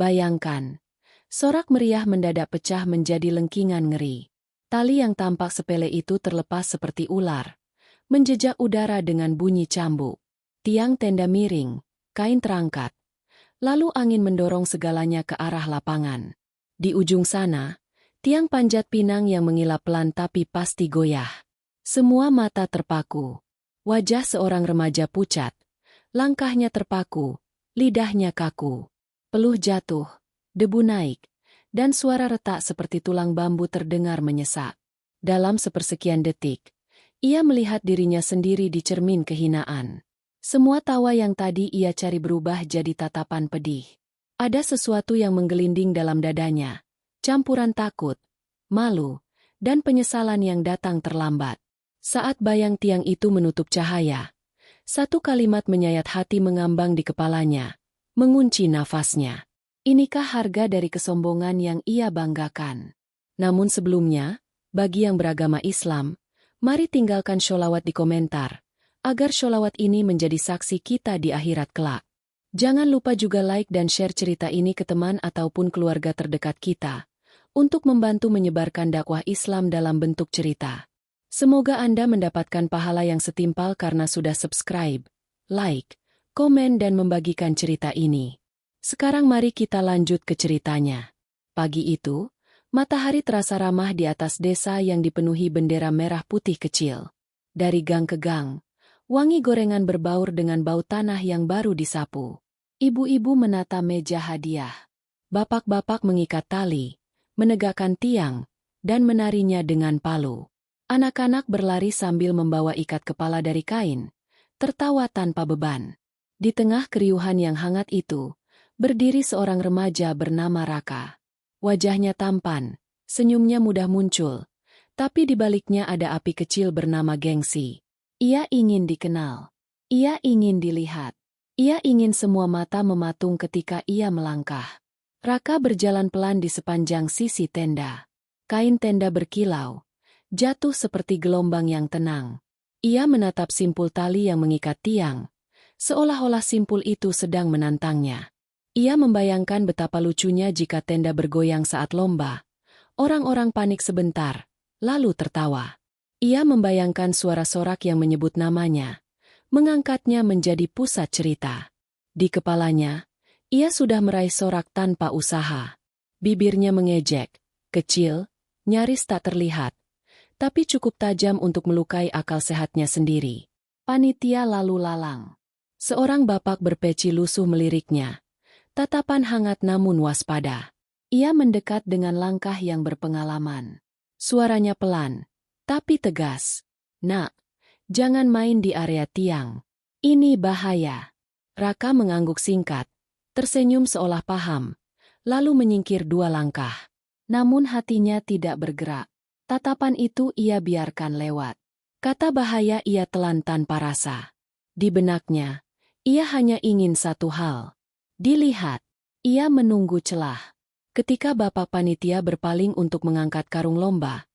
Bayangkan, sorak meriah mendadak pecah menjadi lengkingan ngeri. Tali yang tampak sepele itu terlepas seperti ular, menjejak udara dengan bunyi cambuk. Tiang tenda miring, kain terangkat. Lalu angin mendorong segalanya ke arah lapangan. Di ujung sana, tiang panjat pinang yang mengilap pelan tapi pasti goyah. Semua mata terpaku. Wajah seorang remaja pucat. Langkahnya terpaku, lidahnya kaku. Peluh jatuh, debu naik, dan suara retak seperti tulang bambu terdengar menyesak. Dalam sepersekian detik, ia melihat dirinya sendiri di cermin kehinaan. Semua tawa yang tadi ia cari berubah jadi tatapan pedih. Ada sesuatu yang menggelinding dalam dadanya, campuran takut, malu, dan penyesalan yang datang terlambat. Saat bayang tiang itu menutup cahaya, satu kalimat menyayat hati mengambang di kepalanya, mengunci nafasnya. Inikah harga dari kesombongan yang ia banggakan? Namun sebelumnya, bagi yang beragama Islam, mari tinggalkan sholawat di komentar, agar sholawat ini menjadi saksi kita di akhirat kelak. Jangan lupa juga like dan share cerita ini ke teman ataupun keluarga terdekat kita, untuk membantu menyebarkan dakwah Islam dalam bentuk cerita. Semoga Anda mendapatkan pahala yang setimpal karena sudah subscribe, like, komen dan membagikan cerita ini. Sekarang mari kita lanjut ke ceritanya. Pagi itu, matahari terasa ramah di atas desa yang dipenuhi bendera merah putih kecil. Dari gang ke gang, wangi gorengan berbaur dengan bau tanah yang baru disapu. Ibu-ibu menata meja hadiah. Bapak-bapak mengikat tali, menegakkan tiang, dan menarinya dengan palu. Anak-anak berlari sambil membawa ikat kepala dari kain, tertawa tanpa beban. Di tengah keriuhan yang hangat itu, berdiri seorang remaja bernama Raka. Wajahnya tampan, senyumnya mudah muncul, tapi di baliknya ada api kecil bernama gengsi. Ia ingin dikenal. Ia ingin dilihat. Ia ingin semua mata mematung ketika ia melangkah. Raka berjalan pelan di sepanjang sisi tenda. Kain tenda berkilau, jatuh seperti gelombang yang tenang. Ia menatap simpul tali yang mengikat tiang, seolah-olah simpul itu sedang menantangnya. Ia membayangkan betapa lucunya jika tenda bergoyang saat lomba. Orang-orang panik sebentar, lalu tertawa. Ia membayangkan suara sorak yang menyebut namanya, mengangkatnya menjadi pusat cerita. Di kepalanya, ia sudah meraih sorak tanpa usaha. Bibirnya mengejek, kecil, nyaris tak terlihat, tapi cukup tajam untuk melukai akal sehatnya sendiri. Panitia lalu lalang. Seorang bapak berpeci lusuh meliriknya. Tatapan hangat namun waspada. Ia mendekat dengan langkah yang berpengalaman. Suaranya pelan, tapi tegas. Nak, jangan main di area tiang. Ini bahaya. Raka mengangguk singkat, tersenyum seolah paham, lalu menyingkir 2 langkah. Namun hatinya tidak bergerak. Tatapan itu ia biarkan lewat. Kata bahaya ia telan tanpa rasa. Di benaknya, ia hanya ingin satu hal. Dilihat. Ia menunggu celah. Ketika bapak panitia berpaling untuk mengangkat karung lomba,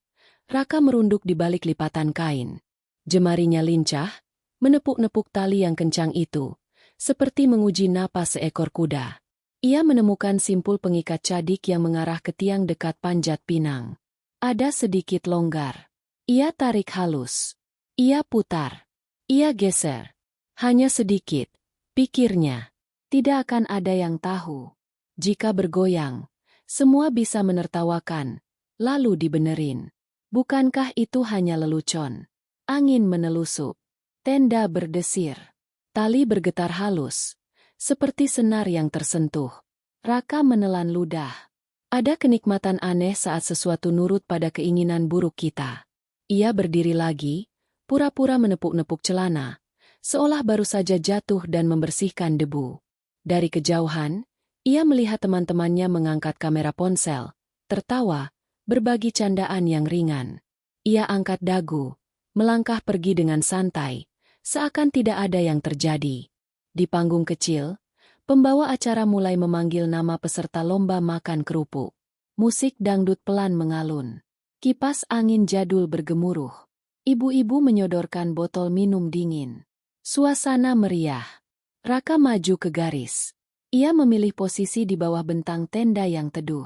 Raka merunduk di balik lipatan kain. Jemarinya lincah, menepuk-nepuk tali yang kencang itu, seperti menguji napas seekor kuda. Ia menemukan simpul pengikat cadik yang mengarah ke tiang dekat panjat pinang. Ada sedikit longgar. Ia tarik halus. Ia putar. Ia geser. Hanya sedikit, pikirnya. Tidak akan ada yang tahu. Jika bergoyang, semua bisa menertawakan, lalu dibenerin. Bukankah itu hanya lelucon? Angin menelusup. Tenda berdesir. Tali bergetar halus, seperti senar yang tersentuh. Raka menelan ludah. Ada kenikmatan aneh saat sesuatu nurut pada keinginan buruk kita. Ia berdiri lagi, pura-pura menepuk-nepuk celana, seolah baru saja jatuh dan membersihkan debu. Dari kejauhan, ia melihat teman-temannya mengangkat kamera ponsel, tertawa, berbagi candaan yang ringan. Ia angkat dagu, melangkah pergi dengan santai, seakan tidak ada yang terjadi. Di panggung kecil, pembawa acara mulai memanggil nama peserta lomba makan kerupuk. Musik dangdut pelan mengalun. Kipas angin jadul bergemuruh. Ibu-ibu menyodorkan botol minum dingin. Suasana meriah. Raka maju ke garis. Ia memilih posisi di bawah bentang tenda yang teduh.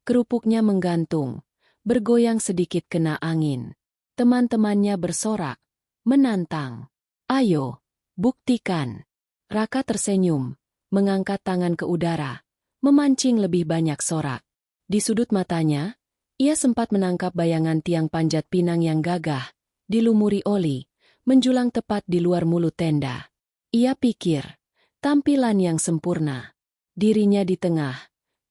Kerupuknya menggantung, bergoyang sedikit kena angin. Teman-temannya bersorak, menantang. Ayo, buktikan. Raka tersenyum, mengangkat tangan ke udara, memancing lebih banyak sorak. Di sudut matanya, ia sempat menangkap bayangan tiang panjat pinang yang gagah, dilumuri oli, menjulang tepat di luar mulut tenda. Ia pikir, tampilan yang sempurna. Dirinya di tengah,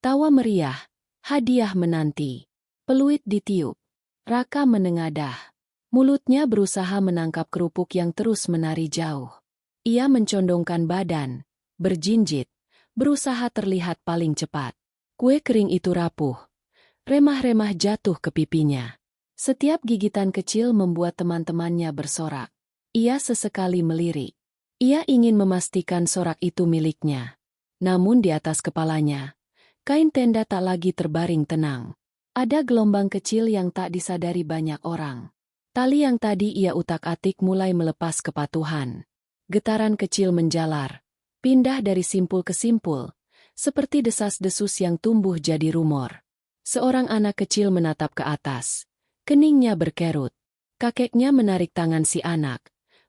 tawa meriah, hadiah menanti. Peluit ditiup. Raka menengadah. Mulutnya berusaha menangkap kerupuk yang terus menari jauh. Ia mencondongkan badan, berjinjit, berusaha terlihat paling cepat. Kue kering itu rapuh. Remah-remah jatuh ke pipinya. Setiap gigitan kecil membuat teman-temannya bersorak. Ia sesekali melirik. Ia ingin memastikan sorak itu miliknya. Namun di atas kepalanya, kain tenda tak lagi terbaring tenang. Ada gelombang kecil yang tak disadari banyak orang. Tali yang tadi ia utak-atik mulai melepas kepatuhan. Getaran kecil menjalar, pindah dari simpul ke simpul, seperti desas-desus yang tumbuh jadi rumor. Seorang anak kecil menatap ke atas. Keningnya berkerut. Kakeknya menarik tangan si anak,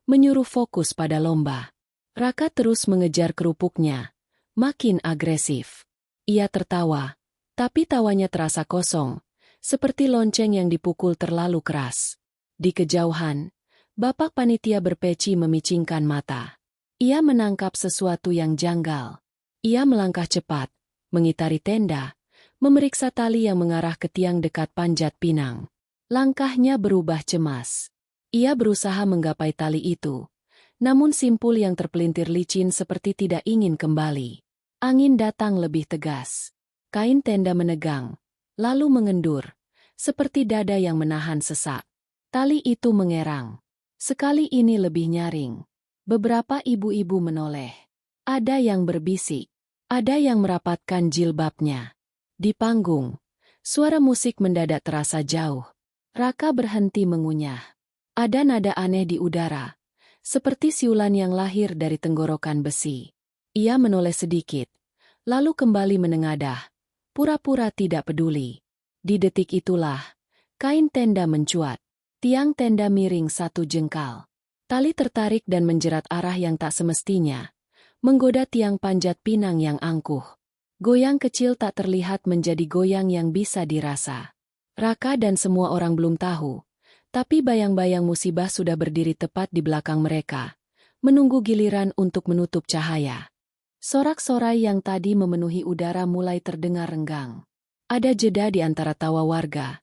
menyuruh fokus pada lomba. Raka terus mengejar kerupuknya, makin agresif. Ia tertawa, tapi tawanya terasa kosong, seperti lonceng yang dipukul terlalu keras. Di kejauhan, bapak panitia berpeci memicingkan mata. Ia menangkap sesuatu yang janggal. Ia melangkah cepat, mengitari tenda, memeriksa tali yang mengarah ke tiang dekat panjat pinang. Langkahnya berubah cemas. Ia berusaha menggapai tali itu, namun simpul yang terpelintir licin seperti tidak ingin kembali. Angin datang lebih tegas. Kain tenda menegang, lalu mengendur, seperti dada yang menahan sesak. Tali itu mengerang. Sekali ini lebih nyaring. Beberapa ibu-ibu menoleh. Ada yang berbisik. Ada yang merapatkan jilbabnya. Di panggung, suara musik mendadak terasa jauh. Raka berhenti mengunyah. Ada nada aneh di udara, seperti siulan yang lahir dari tenggorokan besi. Ia menoleh sedikit, lalu kembali menengadah, pura-pura tidak peduli. Di detik itulah, kain tenda mencuat. Tiang tenda miring satu jengkal. Tali tertarik dan menjerat arah yang tak semestinya, menggoda tiang panjat pinang yang angkuh. Goyang kecil tak terlihat menjadi goyang yang bisa dirasa. Raka dan semua orang belum tahu, tapi bayang-bayang musibah sudah berdiri tepat di belakang mereka, menunggu giliran untuk menutup cahaya. Sorak-sorai yang tadi memenuhi udara mulai terdengar renggang. Ada jeda di antara tawa warga.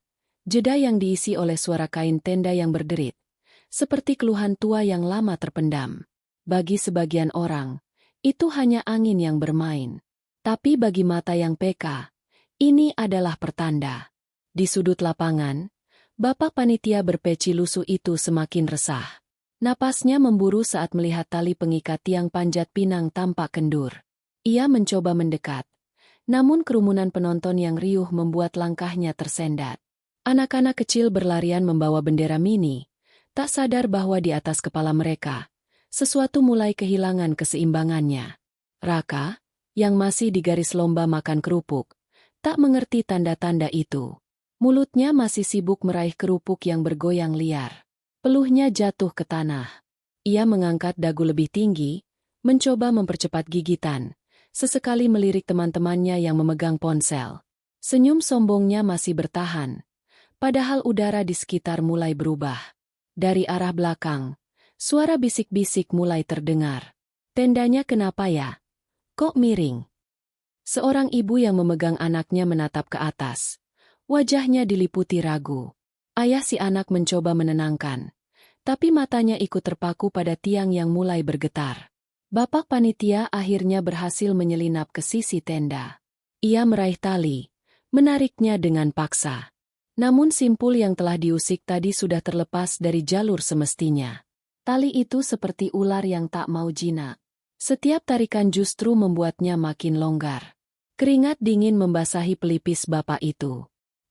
Jeda yang diisi oleh suara kain tenda yang berderit, seperti keluhan tua yang lama terpendam. Bagi sebagian orang, itu hanya angin yang bermain. Tapi bagi mata yang peka, ini adalah pertanda. Di sudut lapangan, bapak panitia berpeci lusuh itu semakin resah. Napasnya memburu saat melihat tali pengikat tiang panjat pinang tampak kendur. Ia mencoba mendekat, namun kerumunan penonton yang riuh membuat langkahnya tersendat. Anak-anak kecil berlarian membawa bendera mini, tak sadar bahwa di atas kepala mereka, sesuatu mulai kehilangan keseimbangannya. Raka, yang masih di garis lomba makan kerupuk, tak mengerti tanda-tanda itu. Mulutnya masih sibuk meraih kerupuk yang bergoyang liar. Peluhnya jatuh ke tanah. Ia mengangkat dagu lebih tinggi, mencoba mempercepat gigitan, sesekali melirik teman-temannya yang memegang ponsel. Senyum sombongnya masih bertahan. Padahal udara di sekitar mulai berubah. Dari arah belakang, suara bisik-bisik mulai terdengar. Tendanya kenapa ya? Kok miring? Seorang ibu yang memegang anaknya menatap ke atas. Wajahnya diliputi ragu. Ayah si anak mencoba menenangkan, tapi matanya ikut terpaku pada tiang yang mulai bergetar. Bapak panitia akhirnya berhasil menyelinap ke sisi tenda. Ia meraih tali, menariknya dengan paksa. Namun simpul yang telah diusik tadi sudah terlepas dari jalur semestinya. Tali itu seperti ular yang tak mau jinak. Setiap tarikan justru membuatnya makin longgar. Keringat dingin membasahi pelipis bapak itu.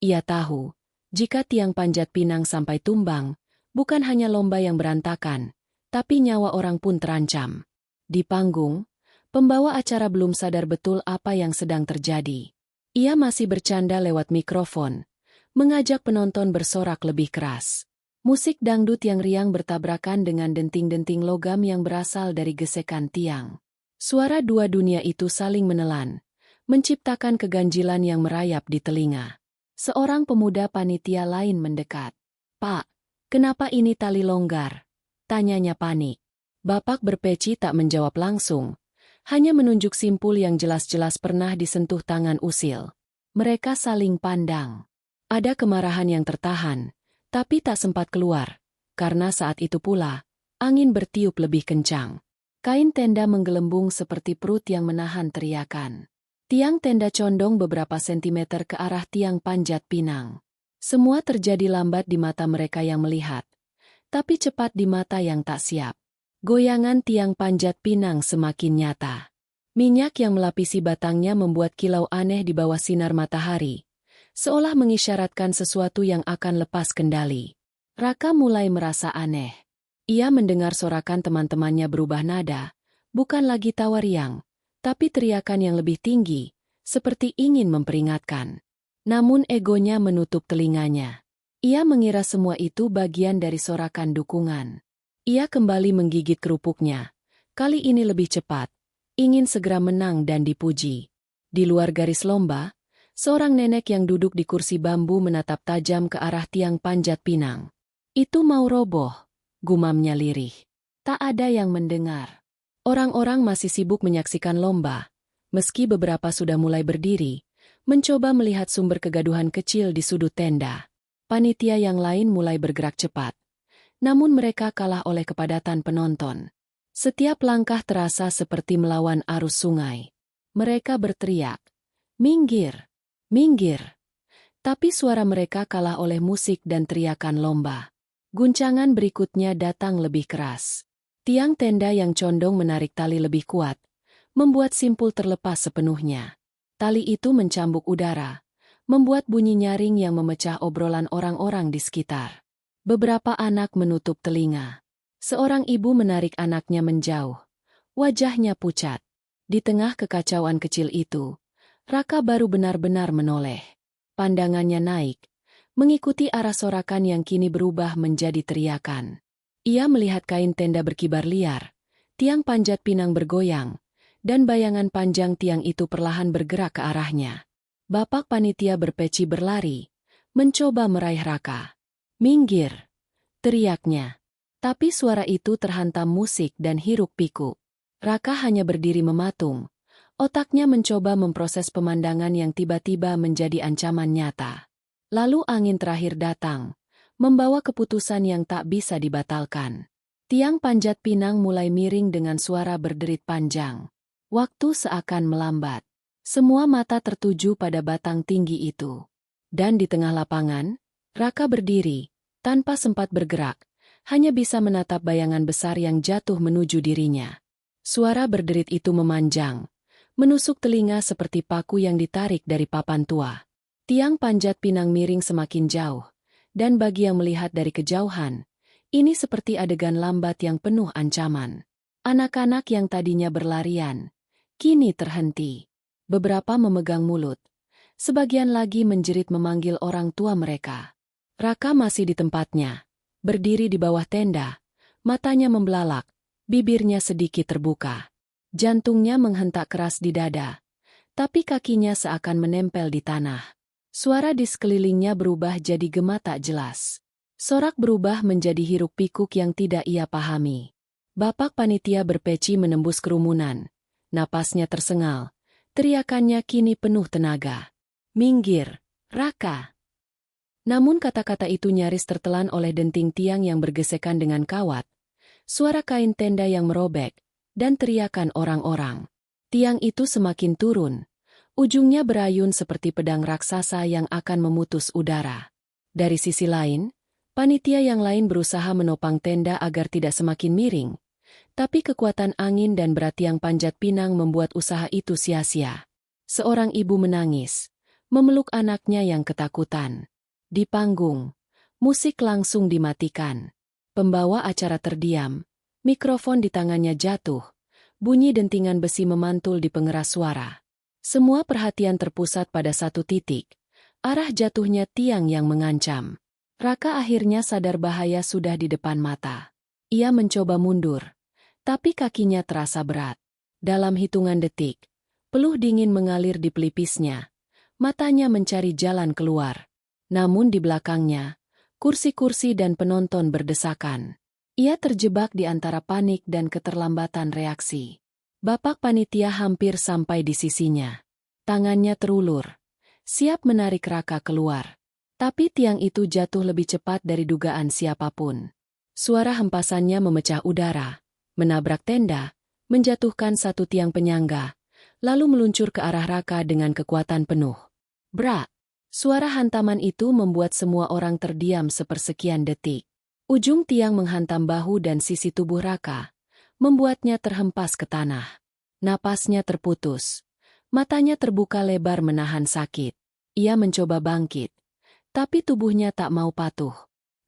Ia tahu, jika tiang panjat pinang sampai tumbang, bukan hanya lomba yang berantakan, tapi nyawa orang pun terancam. Di panggung, Pembawa acara belum sadar betul apa yang sedang terjadi. Ia masih bercanda lewat mikrofon, mengajak penonton bersorak lebih keras. Musik dangdut yang riang bertabrakan dengan denting-denting logam yang berasal dari gesekan tiang. Suara dua dunia itu saling menelan, menciptakan keganjilan yang merayap di telinga. Seorang pemuda panitia lain mendekat. "Pak, kenapa ini tali longgar?" tanyanya panik. Bapak berpeci tak menjawab langsung, hanya menunjuk simpul yang jelas-jelas pernah disentuh tangan usil. Mereka saling pandang. Ada kemarahan yang tertahan, tapi tak sempat keluar, karena saat itu pula, angin bertiup lebih kencang. Kain tenda menggelembung seperti perut yang menahan teriakan. Tiang tenda condong beberapa sentimeter ke arah tiang panjat pinang. Semua terjadi lambat di mata mereka yang melihat, tapi cepat di mata yang tak siap. Goyangan tiang panjat pinang semakin nyata. Minyak yang melapisi batangnya membuat kilau aneh di bawah sinar matahari, seolah mengisyaratkan sesuatu yang akan lepas kendali. Raka mulai merasa aneh. Ia mendengar sorakan teman-temannya berubah nada, bukan lagi tawa riang, tapi teriakan yang lebih tinggi, seperti ingin memperingatkan. Namun egonya menutup telinganya. Ia mengira semua itu bagian dari sorakan dukungan. Ia kembali menggigit kerupuknya. Kali ini lebih cepat, ingin segera menang dan dipuji. Di luar garis lomba, seorang nenek yang duduk di kursi bambu menatap tajam ke arah tiang panjat pinang. "Itu mau roboh," gumamnya lirih. Tak ada yang mendengar. Orang-orang masih sibuk menyaksikan lomba, meski beberapa sudah mulai berdiri, mencoba melihat sumber kegaduhan kecil di sudut tenda. Panitia yang lain mulai bergerak cepat. Namun mereka kalah oleh kepadatan penonton. Setiap langkah terasa seperti melawan arus sungai. Mereka berteriak, "Minggir! Minggir!" Tapi suara mereka kalah oleh musik dan teriakan lomba. Guncangan berikutnya datang lebih keras. Tiang tenda yang condong menarik tali lebih kuat, membuat simpul terlepas sepenuhnya. Tali itu mencambuk udara, membuat bunyi nyaring yang memecah obrolan orang-orang di sekitar. Beberapa anak menutup telinga. Seorang ibu menarik anaknya menjauh. Wajahnya pucat. Di tengah kekacauan kecil itu, Raka baru benar-benar menoleh. Pandangannya naik, mengikuti arah sorakan yang kini berubah menjadi teriakan. Ia melihat kain tenda berkibar liar, tiang panjat pinang bergoyang, dan bayangan panjang tiang itu perlahan bergerak ke arahnya. Bapak panitia berpeci berlari, mencoba meraih Raka. "Minggir!" teriaknya. Tapi suara itu terhantam musik dan hiruk-pikuk. Raka hanya berdiri mematung. Otaknya mencoba memproses pemandangan yang tiba-tiba menjadi ancaman nyata. Lalu angin terakhir datang, membawa keputusan yang tak bisa dibatalkan. Tiang panjat pinang mulai miring dengan suara berderit panjang. Waktu seakan melambat. Semua mata tertuju pada batang tinggi itu. Dan di tengah lapangan, Raka berdiri, tanpa sempat bergerak, hanya bisa menatap bayangan besar yang jatuh menuju dirinya. Suara berderit itu memanjang, menusuk telinga seperti paku yang ditarik dari papan tua. Tiang panjat pinang miring semakin jauh, dan bagi yang melihat dari kejauhan, ini seperti adegan lambat yang penuh ancaman. Anak-anak yang tadinya berlarian, kini terhenti. Beberapa memegang mulut, sebagian lagi menjerit memanggil orang tua mereka. Raka masih di tempatnya, berdiri di bawah tenda, matanya membelalak, bibirnya sedikit terbuka. Jantungnya menghentak keras di dada, tapi kakinya seakan menempel di tanah. Suara di sekelilingnya berubah jadi gema tak jelas. Sorak berubah menjadi hiruk-pikuk yang tidak ia pahami. Bapak panitia berpeci menembus kerumunan. Napasnya tersengal, teriakannya kini penuh tenaga. "Minggir, Raka!" Namun kata-kata itu nyaris tertelan oleh denting tiang yang bergesekan dengan kawat, suara kain tenda yang merobek, dan teriakan orang-orang. Tiang itu semakin turun, ujungnya berayun seperti pedang raksasa yang akan memutus udara. Dari sisi lain, panitia yang lain berusaha menopang tenda agar tidak semakin miring, tapi kekuatan angin dan berat tiang panjat pinang membuat usaha itu sia-sia. Seorang ibu menangis, memeluk anaknya yang ketakutan. Di panggung, musik langsung dimatikan. Pembawa acara terdiam, mikrofon di tangannya jatuh, bunyi dentingan besi memantul di pengeras suara. Semua perhatian terpusat pada satu titik, arah jatuhnya tiang yang mengancam. Raka akhirnya sadar bahaya sudah di depan mata. Ia mencoba mundur, tapi kakinya terasa berat. Dalam hitungan detik, peluh dingin mengalir di pelipisnya. Matanya mencari jalan keluar. Namun di belakangnya, kursi-kursi dan penonton berdesakan. Ia terjebak di antara panik dan keterlambatan reaksi. Bapak panitia hampir sampai di sisinya. Tangannya terulur, siap menarik Raka keluar. Tapi tiang itu jatuh lebih cepat dari dugaan siapapun. Suara hempasannya memecah udara, menabrak tenda, menjatuhkan satu tiang penyangga, lalu meluncur ke arah Raka dengan kekuatan penuh. Brak! Suara hantaman itu membuat semua orang terdiam sepersekian detik. Ujung tiang menghantam bahu dan sisi tubuh Raka, membuatnya terhempas ke tanah. Napasnya terputus. Matanya terbuka lebar menahan sakit. Ia mencoba bangkit, tapi tubuhnya tak mau patuh.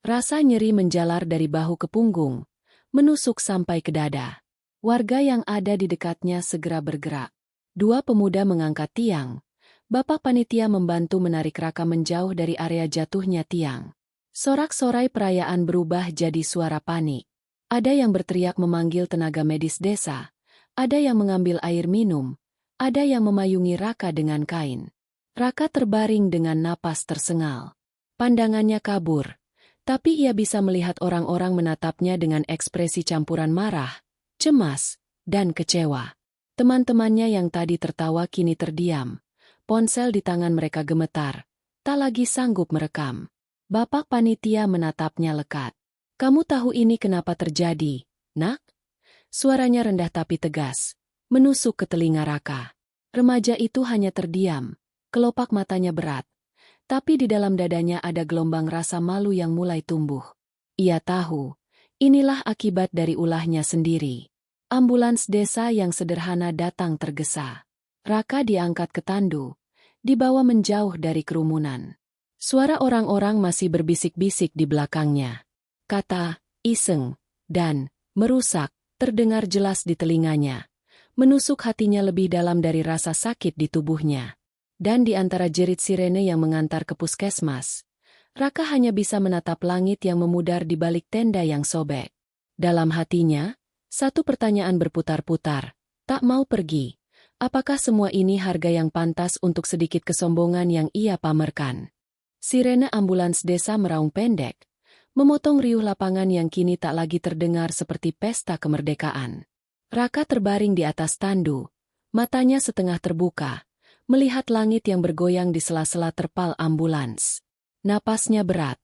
Rasa nyeri menjalar dari bahu ke punggung, menusuk sampai ke dada. Warga yang ada di dekatnya segera bergerak. Dua pemuda mengangkat tiang. Bapak panitia membantu menarik Raka menjauh dari area jatuhnya tiang. Sorak-sorai perayaan berubah jadi suara panik. Ada yang berteriak memanggil tenaga medis desa, ada yang mengambil air minum, ada yang memayungi Raka dengan kain. Raka terbaring dengan napas tersengal. Pandangannya kabur, tapi ia bisa melihat orang-orang menatapnya dengan ekspresi campuran marah, cemas, dan kecewa. Teman-temannya yang tadi tertawa kini terdiam. Ponsel di tangan mereka gemetar, tak lagi sanggup merekam. Bapak panitia menatapnya lekat. "Kamu tahu ini kenapa terjadi, nak?" Suaranya rendah tapi tegas, menusuk ke telinga Raka. Remaja itu hanya terdiam, kelopak matanya berat. Tapi di dalam dadanya ada gelombang rasa malu yang mulai tumbuh. Ia tahu, inilah akibat dari ulahnya sendiri. Ambulans desa yang sederhana datang tergesa. Raka diangkat ke tandu, dibawa menjauh dari kerumunan. Suara orang-orang masih berbisik-bisik di belakangnya. Kata, iseng, dan merusak, terdengar jelas di telinganya. Menusuk hatinya lebih dalam dari rasa sakit di tubuhnya. Dan di antara jerit sirene yang mengantar ke puskesmas, Raka hanya bisa menatap langit yang memudar di balik tenda yang sobek. Dalam hatinya, satu pertanyaan berputar-putar, tak mau pergi. Apakah semua ini harga yang pantas untuk sedikit kesombongan yang ia pamerkan? Sirene ambulans desa meraung pendek, memotong riuh lapangan yang kini tak lagi terdengar seperti pesta kemerdekaan. Raka terbaring di atas tandu, matanya setengah terbuka, melihat langit yang bergoyang di sela-sela terpal ambulans. Napasnya berat.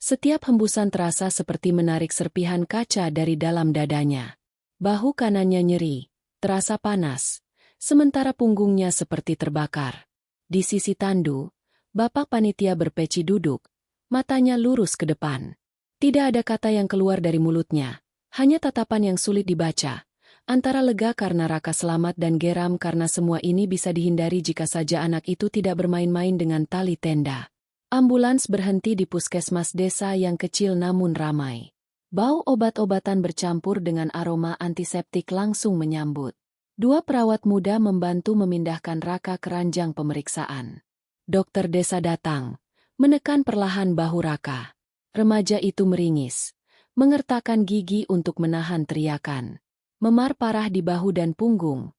Setiap hembusan terasa seperti menarik serpihan kaca dari dalam dadanya. Bahu kanannya nyeri, terasa panas. Sementara punggungnya seperti terbakar. Di sisi tandu, bapak panitia berpeci duduk, matanya lurus ke depan. Tidak ada kata yang keluar dari mulutnya, hanya tatapan yang sulit dibaca. Antara lega karena Raka selamat dan geram karena semua ini bisa dihindari jika saja anak itu tidak bermain-main dengan tali tenda. Ambulans berhenti di puskesmas desa yang kecil namun ramai. Bau obat-obatan bercampur dengan aroma antiseptik langsung menyambut. Dua perawat muda membantu memindahkan Raka ke ranjang pemeriksaan. Dokter desa datang, menekan perlahan bahu Raka. Remaja itu meringis, mengertakkan gigi untuk menahan teriakan. Memar parah di bahu dan punggung.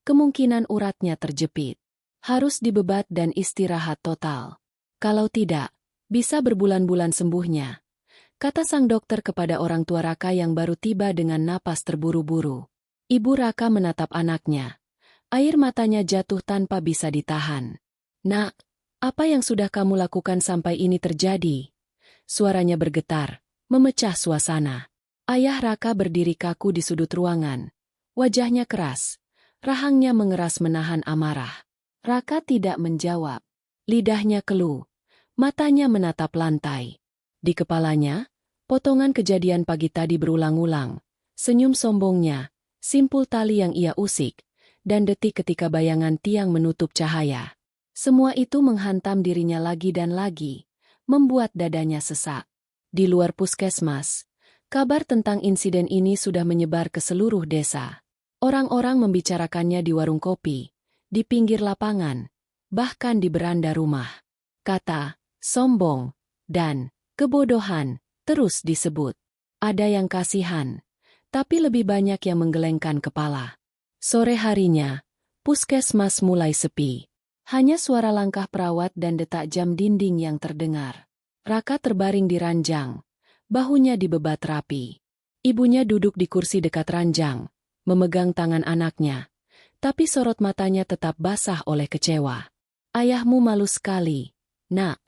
Kemungkinan uratnya terjepit. Harus dibebat dan istirahat total. Kalau tidak, bisa berbulan-bulan sembuhnya, kata sang dokter kepada orang tua Raka yang baru tiba dengan napas terburu-buru. Ibu Raka menatap anaknya. Air matanya jatuh tanpa bisa ditahan. "Nak, apa yang sudah kamu lakukan sampai ini terjadi?" Suaranya bergetar, memecah suasana. Ayah Raka berdiri kaku di sudut ruangan. Wajahnya keras. Rahangnya mengeras menahan amarah. Raka tidak menjawab. Lidahnya keluh. Matanya menatap lantai. Di kepalanya, potongan kejadian pagi tadi berulang-ulang. Senyum sombongnya, simpul tali yang ia usik, dan detik ketika bayangan tiang menutup cahaya. Semua itu menghantam dirinya lagi dan lagi, membuat dadanya sesak. Di luar puskesmas, kabar tentang insiden ini sudah menyebar ke seluruh desa. Orang-orang membicarakannya di warung kopi, di pinggir lapangan, bahkan di beranda rumah. Kata sombong dan kebodohan terus disebut. Ada yang kasihan, tapi lebih banyak yang menggelengkan kepala. Sore harinya, puskesmas mulai sepi. Hanya suara langkah perawat dan detak jam dinding yang terdengar. Raka terbaring di ranjang, bahunya dibebat rapi. Ibunya duduk di kursi dekat ranjang, memegang tangan anaknya, tapi sorot matanya tetap basah oleh kecewa. "Ayahmu malu sekali, Nak,"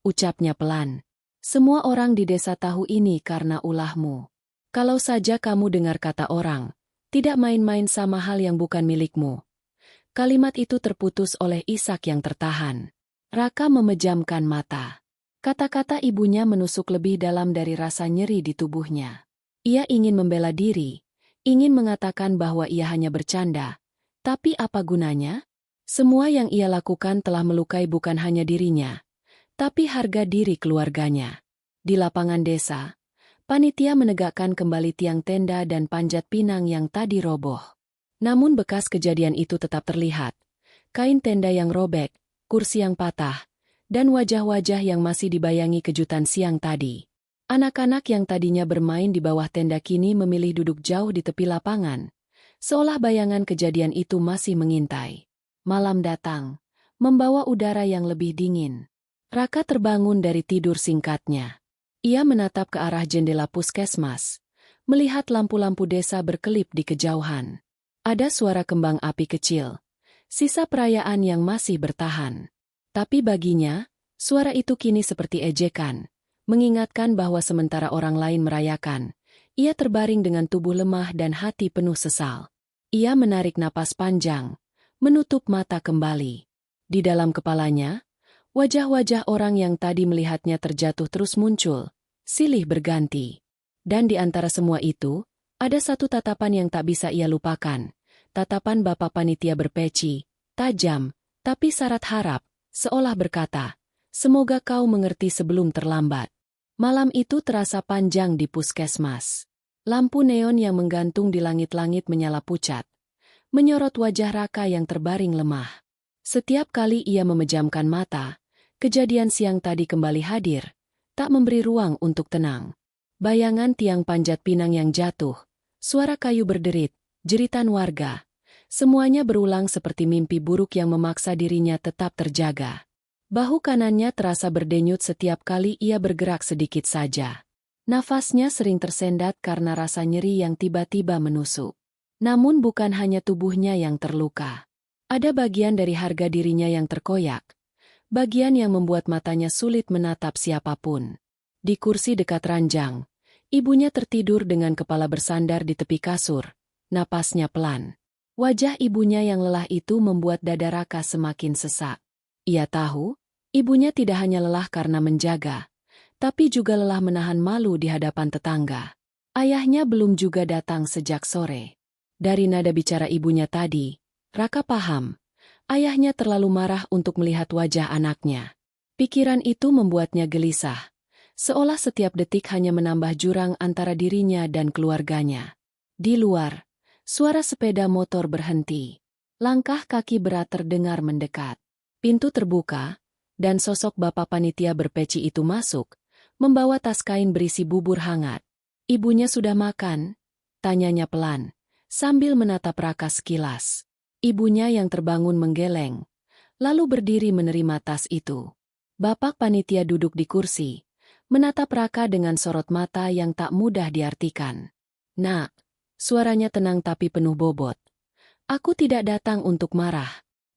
ucapnya pelan. "Semua orang di desa tahu ini karena ulahmu. Kalau saja kamu dengar kata orang, tidak main-main sama hal yang bukan milikmu." Kalimat itu terputus oleh isak yang tertahan. Raka memejamkan mata. Kata-kata ibunya menusuk lebih dalam dari rasa nyeri di tubuhnya. Ia ingin membela diri, ingin mengatakan bahwa ia hanya bercanda. Tapi apa gunanya? Semua yang ia lakukan telah melukai bukan hanya dirinya, tapi harga diri keluarganya. Di lapangan desa, panitia menegakkan kembali tiang tenda dan panjat pinang yang tadi roboh. Namun bekas kejadian itu tetap terlihat. Kain tenda yang robek, kursi yang patah, dan wajah-wajah yang masih dibayangi kejutan siang tadi. Anak-anak yang tadinya bermain di bawah tenda kini memilih duduk jauh di tepi lapangan, seolah bayangan kejadian itu masih mengintai. Malam datang, membawa udara yang lebih dingin. Raka terbangun dari tidur singkatnya. Ia menatap ke arah jendela puskesmas, melihat lampu-lampu desa berkelip di kejauhan. Ada suara kembang api kecil, sisa perayaan yang masih bertahan. Tapi baginya, suara itu kini seperti ejekan, mengingatkan bahwa sementara orang lain merayakan, ia terbaring dengan tubuh lemah dan hati penuh sesal. Ia menarik napas panjang, menutup mata kembali. Di dalam kepalanya, wajah-wajah orang yang tadi melihatnya terjatuh terus muncul, silih berganti. Dan di antara semua itu, ada satu tatapan yang tak bisa ia lupakan. Tatapan bapak panitia berpeci, tajam, tapi syarat harap, seolah berkata, "Semoga kau mengerti sebelum terlambat." Malam itu terasa panjang di puskesmas. Lampu neon yang menggantung di langit-langit menyala pucat, menyorot wajah Raka yang terbaring lemah. Setiap kali ia memejamkan mata, kejadian siang tadi kembali hadir, tak memberi ruang untuk tenang. Bayangan tiang panjat pinang yang jatuh, suara kayu berderit, jeritan warga, semuanya berulang seperti mimpi buruk yang memaksa dirinya tetap terjaga. Bahu kanannya terasa berdenyut setiap kali ia bergerak sedikit saja. Nafasnya sering tersendat karena rasa nyeri yang tiba-tiba menusuk. Namun bukan hanya tubuhnya yang terluka. Ada bagian dari harga dirinya yang terkoyak. Bagian yang membuat matanya sulit menatap siapapun. Di kursi dekat ranjang, ibunya tertidur dengan kepala bersandar di tepi kasur. Napasnya pelan. Wajah ibunya yang lelah itu membuat dada Raka semakin sesak. Ia tahu, ibunya tidak hanya lelah karena menjaga, tapi juga lelah menahan malu di hadapan tetangga. Ayahnya belum juga datang sejak sore. Dari nada bicara ibunya tadi, Raka paham, ayahnya terlalu marah untuk melihat wajah anaknya. Pikiran itu membuatnya gelisah, seolah setiap detik hanya menambah jurang antara dirinya dan keluarganya. Di luar, suara sepeda motor berhenti. Langkah kaki berat terdengar mendekat. Pintu terbuka, dan sosok bapak panitia berpeci itu masuk, membawa tas kain berisi bubur hangat. "Ibunya sudah makan?" tanyanya pelan, sambil menatap Raka sekilas. Ibunya yang terbangun menggeleng, lalu berdiri menerima tas itu. Bapak panitia duduk di kursi, menatap Raka dengan sorot mata yang tak mudah diartikan. "Nak," suaranya tenang tapi penuh bobot. "Aku tidak datang untuk marah.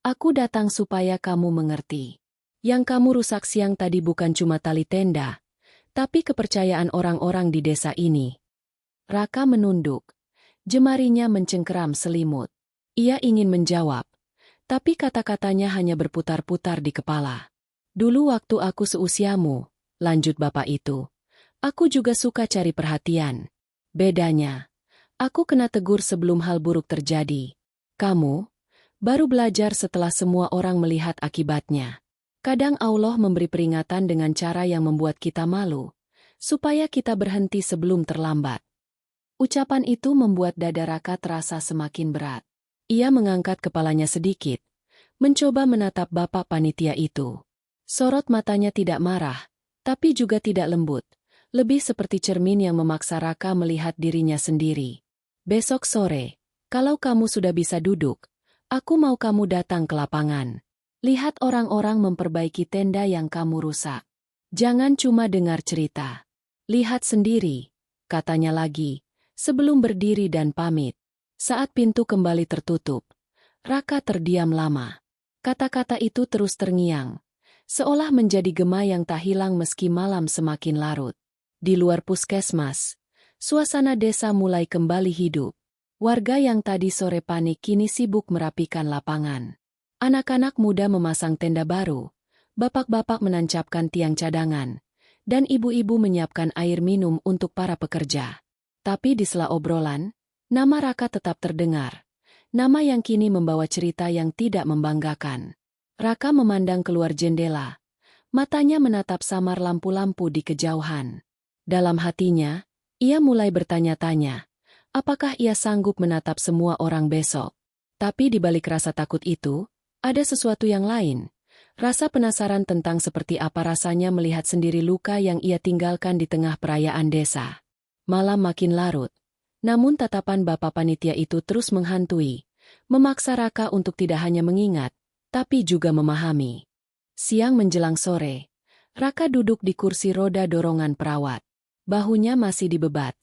Aku datang supaya kamu mengerti. Yang kamu rusak siang tadi bukan cuma tali tenda, tapi kepercayaan orang-orang di desa ini." Raka menunduk. Jemarinya mencengkeram selimut. Ia ingin menjawab, tapi kata-katanya hanya berputar-putar di kepala. "Dulu waktu aku seusiamu," lanjut bapak itu, "aku juga suka cari perhatian. Bedanya, aku kena tegur sebelum hal buruk terjadi. Kamu baru belajar setelah semua orang melihat akibatnya. Kadang Allah memberi peringatan dengan cara yang membuat kita malu, supaya kita berhenti sebelum terlambat." Ucapan itu membuat dada Raka terasa semakin berat. Ia mengangkat kepalanya sedikit, mencoba menatap bapak panitia itu. Sorot matanya tidak marah, tapi juga tidak lembut, lebih seperti cermin yang memaksa Raka melihat dirinya sendiri. Besok sore, kalau kamu sudah bisa duduk, aku mau kamu datang ke lapangan. Lihat orang-orang memperbaiki tenda yang kamu rusak. Jangan cuma dengar cerita. Lihat sendiri, katanya lagi, sebelum berdiri dan pamit. Saat pintu kembali tertutup, Raka terdiam lama. Kata-kata itu terus terngiang, seolah menjadi gema yang tak hilang meski malam semakin larut. Di luar puskesmas, suasana desa mulai kembali hidup. Warga yang tadi sore panik kini sibuk merapikan lapangan. Anak-anak muda memasang tenda baru, bapak-bapak menancapkan tiang cadangan, dan ibu-ibu menyiapkan air minum untuk para pekerja. Tapi di sela obrolan, nama Raka tetap terdengar. Nama yang kini membawa cerita yang tidak membanggakan. Raka memandang keluar jendela. Matanya menatap samar lampu-lampu di kejauhan. Dalam hatinya, ia mulai bertanya-tanya, apakah ia sanggup menatap semua orang besok? Tapi di balik rasa takut itu, ada sesuatu yang lain. Rasa penasaran tentang seperti apa rasanya melihat sendiri luka yang ia tinggalkan di tengah perayaan desa. Malam makin larut. Namun tatapan bapak panitia itu terus menghantui, memaksa Raka untuk tidak hanya mengingat, tapi juga memahami. Siang menjelang sore, Raka duduk di kursi roda dorongan perawat. Bahunya masih dibebat.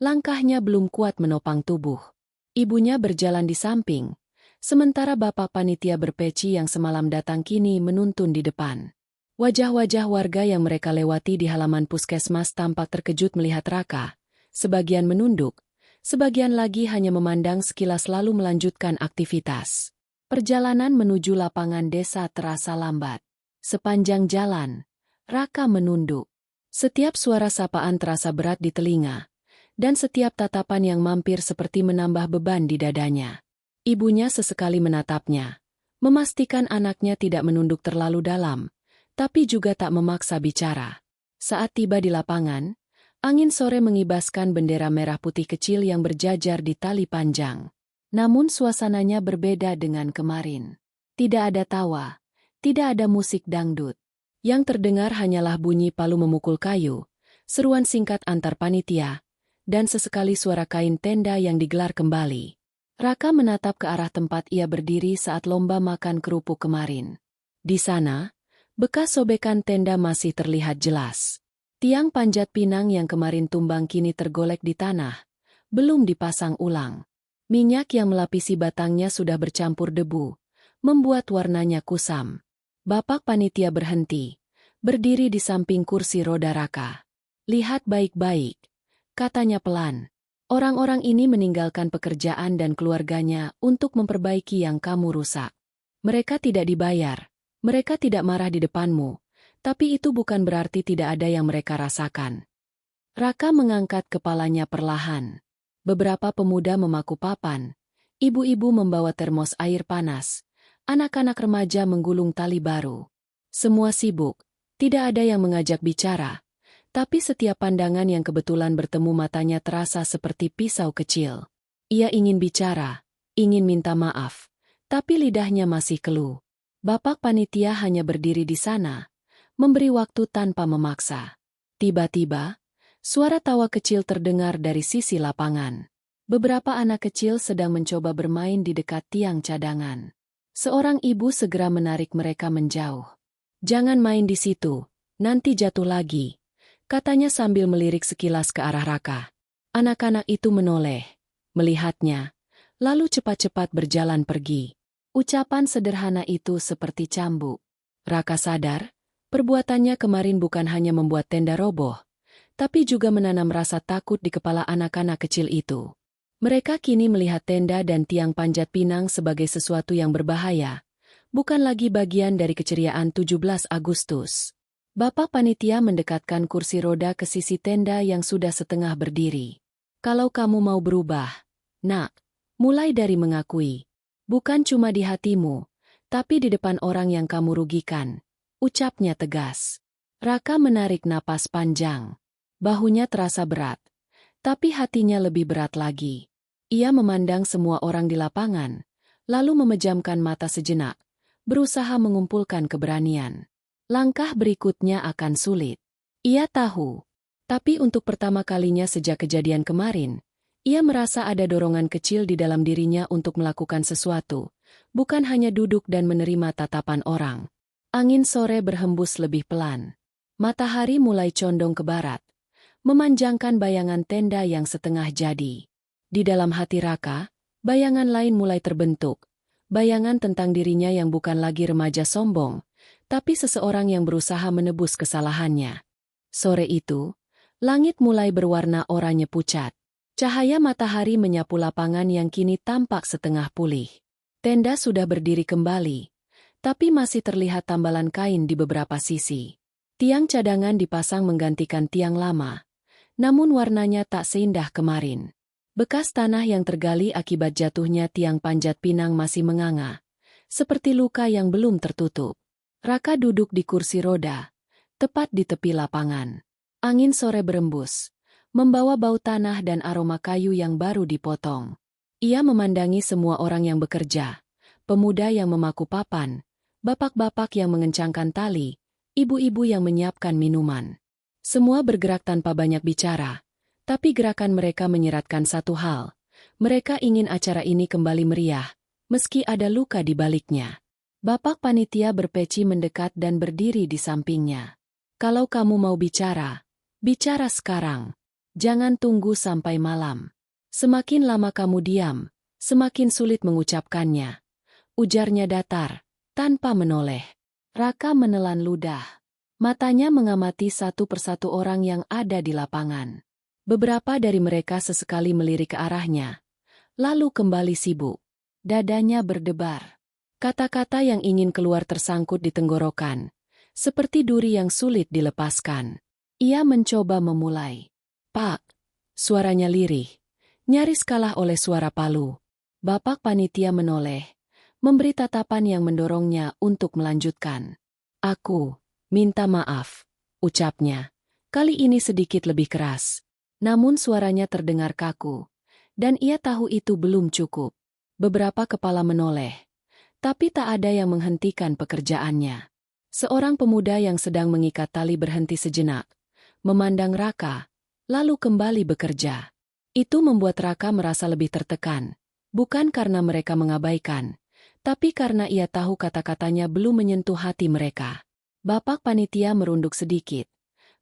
Langkahnya belum kuat menopang tubuh. Ibunya berjalan di samping, sementara bapak panitia berpeci yang semalam datang kini menuntun di depan. Wajah-wajah warga yang mereka lewati di halaman puskesmas tampak terkejut melihat Raka. Sebagian menunduk, sebagian lagi hanya memandang sekilas lalu melanjutkan aktivitas. Perjalanan menuju lapangan desa terasa lambat. Sepanjang jalan, Raka menunduk. Setiap suara sapaan terasa berat di telinga, dan setiap tatapan yang mampir seperti menambah beban di dadanya. Ibunya sesekali menatapnya, memastikan anaknya tidak menunduk terlalu dalam, tapi juga tak memaksa bicara. Saat tiba di lapangan, angin sore mengibaskan bendera merah putih kecil yang berjajar di tali panjang. Namun suasananya berbeda dengan kemarin. Tidak ada tawa, tidak ada musik dangdut. Yang terdengar hanyalah bunyi palu memukul kayu, seruan singkat antar panitia, dan sesekali suara kain tenda yang digelar kembali. Raka menatap ke arah tempat ia berdiri saat lomba makan kerupuk kemarin. Di sana, bekas sobekan tenda masih terlihat jelas. Tiang panjat pinang yang kemarin tumbang kini tergolek di tanah, belum dipasang ulang. Minyak yang melapisi batangnya sudah bercampur debu, membuat warnanya kusam. Bapak panitia berhenti, berdiri di samping kursi roda Raka. Lihat baik-baik, katanya pelan. Orang-orang ini meninggalkan pekerjaan dan keluarganya untuk memperbaiki yang kamu rusak. Mereka tidak dibayar, mereka tidak marah di depanmu, tapi itu bukan berarti tidak ada yang mereka rasakan. Raka mengangkat kepalanya perlahan. Beberapa pemuda memaku papan, ibu-ibu membawa termos air panas, anak-anak remaja menggulung tali baru. Semua sibuk, tidak ada yang mengajak bicara. Tapi setiap pandangan yang kebetulan bertemu matanya terasa seperti pisau kecil. Ia ingin bicara, ingin minta maaf, tapi lidahnya masih keluh. Bapak panitia hanya berdiri di sana, memberi waktu tanpa memaksa. Tiba-tiba, suara tawa kecil terdengar dari sisi lapangan. Beberapa anak kecil sedang mencoba bermain di dekat tiang cadangan. Seorang ibu segera menarik mereka menjauh. "Jangan main di situ, nanti jatuh lagi," katanya sambil melirik sekilas ke arah Raka. Anak-anak itu menoleh, melihatnya, lalu cepat-cepat berjalan pergi. Ucapan sederhana itu seperti cambuk. Raka sadar, perbuatannya kemarin bukan hanya membuat tenda roboh, tapi juga menanam rasa takut di kepala anak-anak kecil itu. Mereka kini melihat tenda dan tiang panjat pinang sebagai sesuatu yang berbahaya, bukan lagi bagian dari keceriaan 17 Agustus. Bapak panitia mendekatkan kursi roda ke sisi tenda yang sudah setengah berdiri. "Kalau kamu mau berubah, nak, mulai dari mengakui. Bukan cuma di hatimu, tapi di depan orang yang kamu rugikan," ucapnya tegas. Raka menarik napas panjang. Bahunya terasa berat, Tapi hatinya lebih berat lagi. Ia memandang semua orang di lapangan, lalu memejamkan mata sejenak, berusaha mengumpulkan keberanian. Langkah berikutnya akan sulit. Ia tahu. Tapi untuk pertama kalinya sejak kejadian kemarin, ia merasa ada dorongan kecil di dalam dirinya untuk melakukan sesuatu, bukan hanya duduk dan menerima tatapan orang. Angin sore berhembus lebih pelan. Matahari mulai condong ke barat, memanjangkan bayangan tenda yang setengah jadi. Di dalam hati Raka, bayangan lain mulai terbentuk. Bayangan tentang dirinya yang bukan lagi remaja sombong, tapi seseorang yang berusaha menebus kesalahannya. Sore itu, langit mulai berwarna oranye pucat. Cahaya matahari menyapu lapangan yang kini tampak setengah pulih. Tenda sudah berdiri kembali, tapi masih terlihat tambalan kain di beberapa sisi. Tiang cadangan dipasang menggantikan tiang lama, namun warnanya tak seindah kemarin. Bekas tanah yang tergali akibat jatuhnya tiang panjat pinang masih menganga, seperti luka yang belum tertutup. Raka duduk di kursi roda, tepat di tepi lapangan. Angin sore berembus, membawa bau tanah dan aroma kayu yang baru dipotong. Ia memandangi semua orang yang bekerja, pemuda yang memaku papan, bapak-bapak yang mengencangkan tali, ibu-ibu yang menyiapkan minuman. Semua bergerak tanpa banyak bicara, tapi gerakan mereka menyeratkan satu hal. Mereka ingin acara ini kembali meriah, meski ada luka di baliknya. Bapak panitia berpeci mendekat dan berdiri di sampingnya. Kalau kamu mau bicara, bicara sekarang. Jangan tunggu sampai malam. Semakin lama kamu diam, semakin sulit mengucapkannya. Ujarnya datar, tanpa menoleh. Raka menelan ludah. Matanya mengamati satu persatu orang yang ada di lapangan. Beberapa dari mereka sesekali melirik ke arahnya, lalu kembali sibuk. Dadanya berdebar. Kata-kata yang ingin keluar tersangkut di tenggorokan, seperti duri yang sulit dilepaskan. Ia mencoba memulai. Pak, suaranya lirih, nyaris kalah oleh suara palu. Bapak panitia menoleh, memberi tatapan yang mendorongnya untuk melanjutkan. Aku minta maaf, ucapnya. Kali ini sedikit lebih keras. Namun suaranya terdengar kaku, dan ia tahu itu belum cukup. Beberapa kepala menoleh, tapi tak ada yang menghentikan pekerjaannya. Seorang pemuda yang sedang mengikat tali berhenti sejenak, memandang Raka, lalu kembali bekerja. Itu membuat Raka merasa lebih tertekan, bukan karena mereka mengabaikan, tapi karena ia tahu kata-katanya belum menyentuh hati mereka. Bapak panitia merunduk sedikit,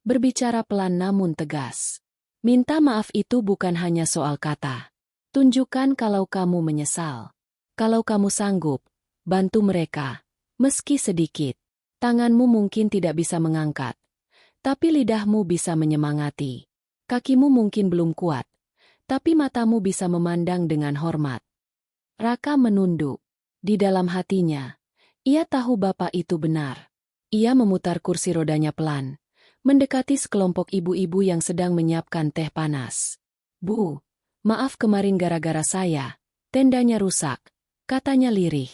berbicara pelan namun tegas. Minta maaf itu bukan hanya soal kata. Tunjukkan kalau kamu menyesal. Kalau kamu sanggup, bantu mereka, meski sedikit. Tanganmu mungkin tidak bisa mengangkat, tapi lidahmu bisa menyemangati. Kakimu mungkin belum kuat, tapi matamu bisa memandang dengan hormat. Raka menunduk. Di dalam hatinya, ia tahu bapak itu benar. Ia memutar kursi rodanya pelan, mendekati sekelompok ibu-ibu yang sedang menyiapkan teh panas. Bu, maaf kemarin gara-gara saya, tendanya rusak, katanya lirih.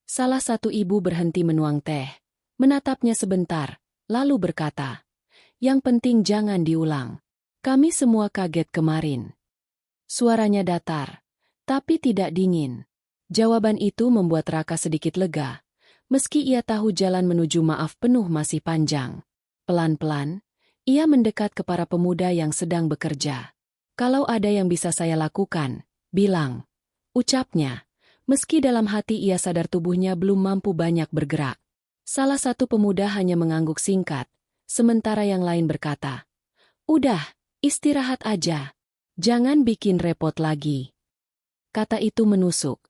Salah satu ibu berhenti menuang teh, menatapnya sebentar, lalu berkata, yang penting jangan diulang. Kami semua kaget kemarin. Suaranya datar, tapi tidak dingin. Jawaban itu membuat Raka sedikit lega, meski ia tahu jalan menuju maaf penuh masih panjang. Pelan-pelan, ia mendekat ke para pemuda yang sedang bekerja. Kalau ada yang bisa saya lakukan, bilang. Ucapnya, meski dalam hati ia sadar tubuhnya belum mampu banyak bergerak. Salah satu pemuda hanya mengangguk singkat, sementara yang lain berkata, "Udah, istirahat aja. Jangan bikin repot lagi." Kata itu menusuk,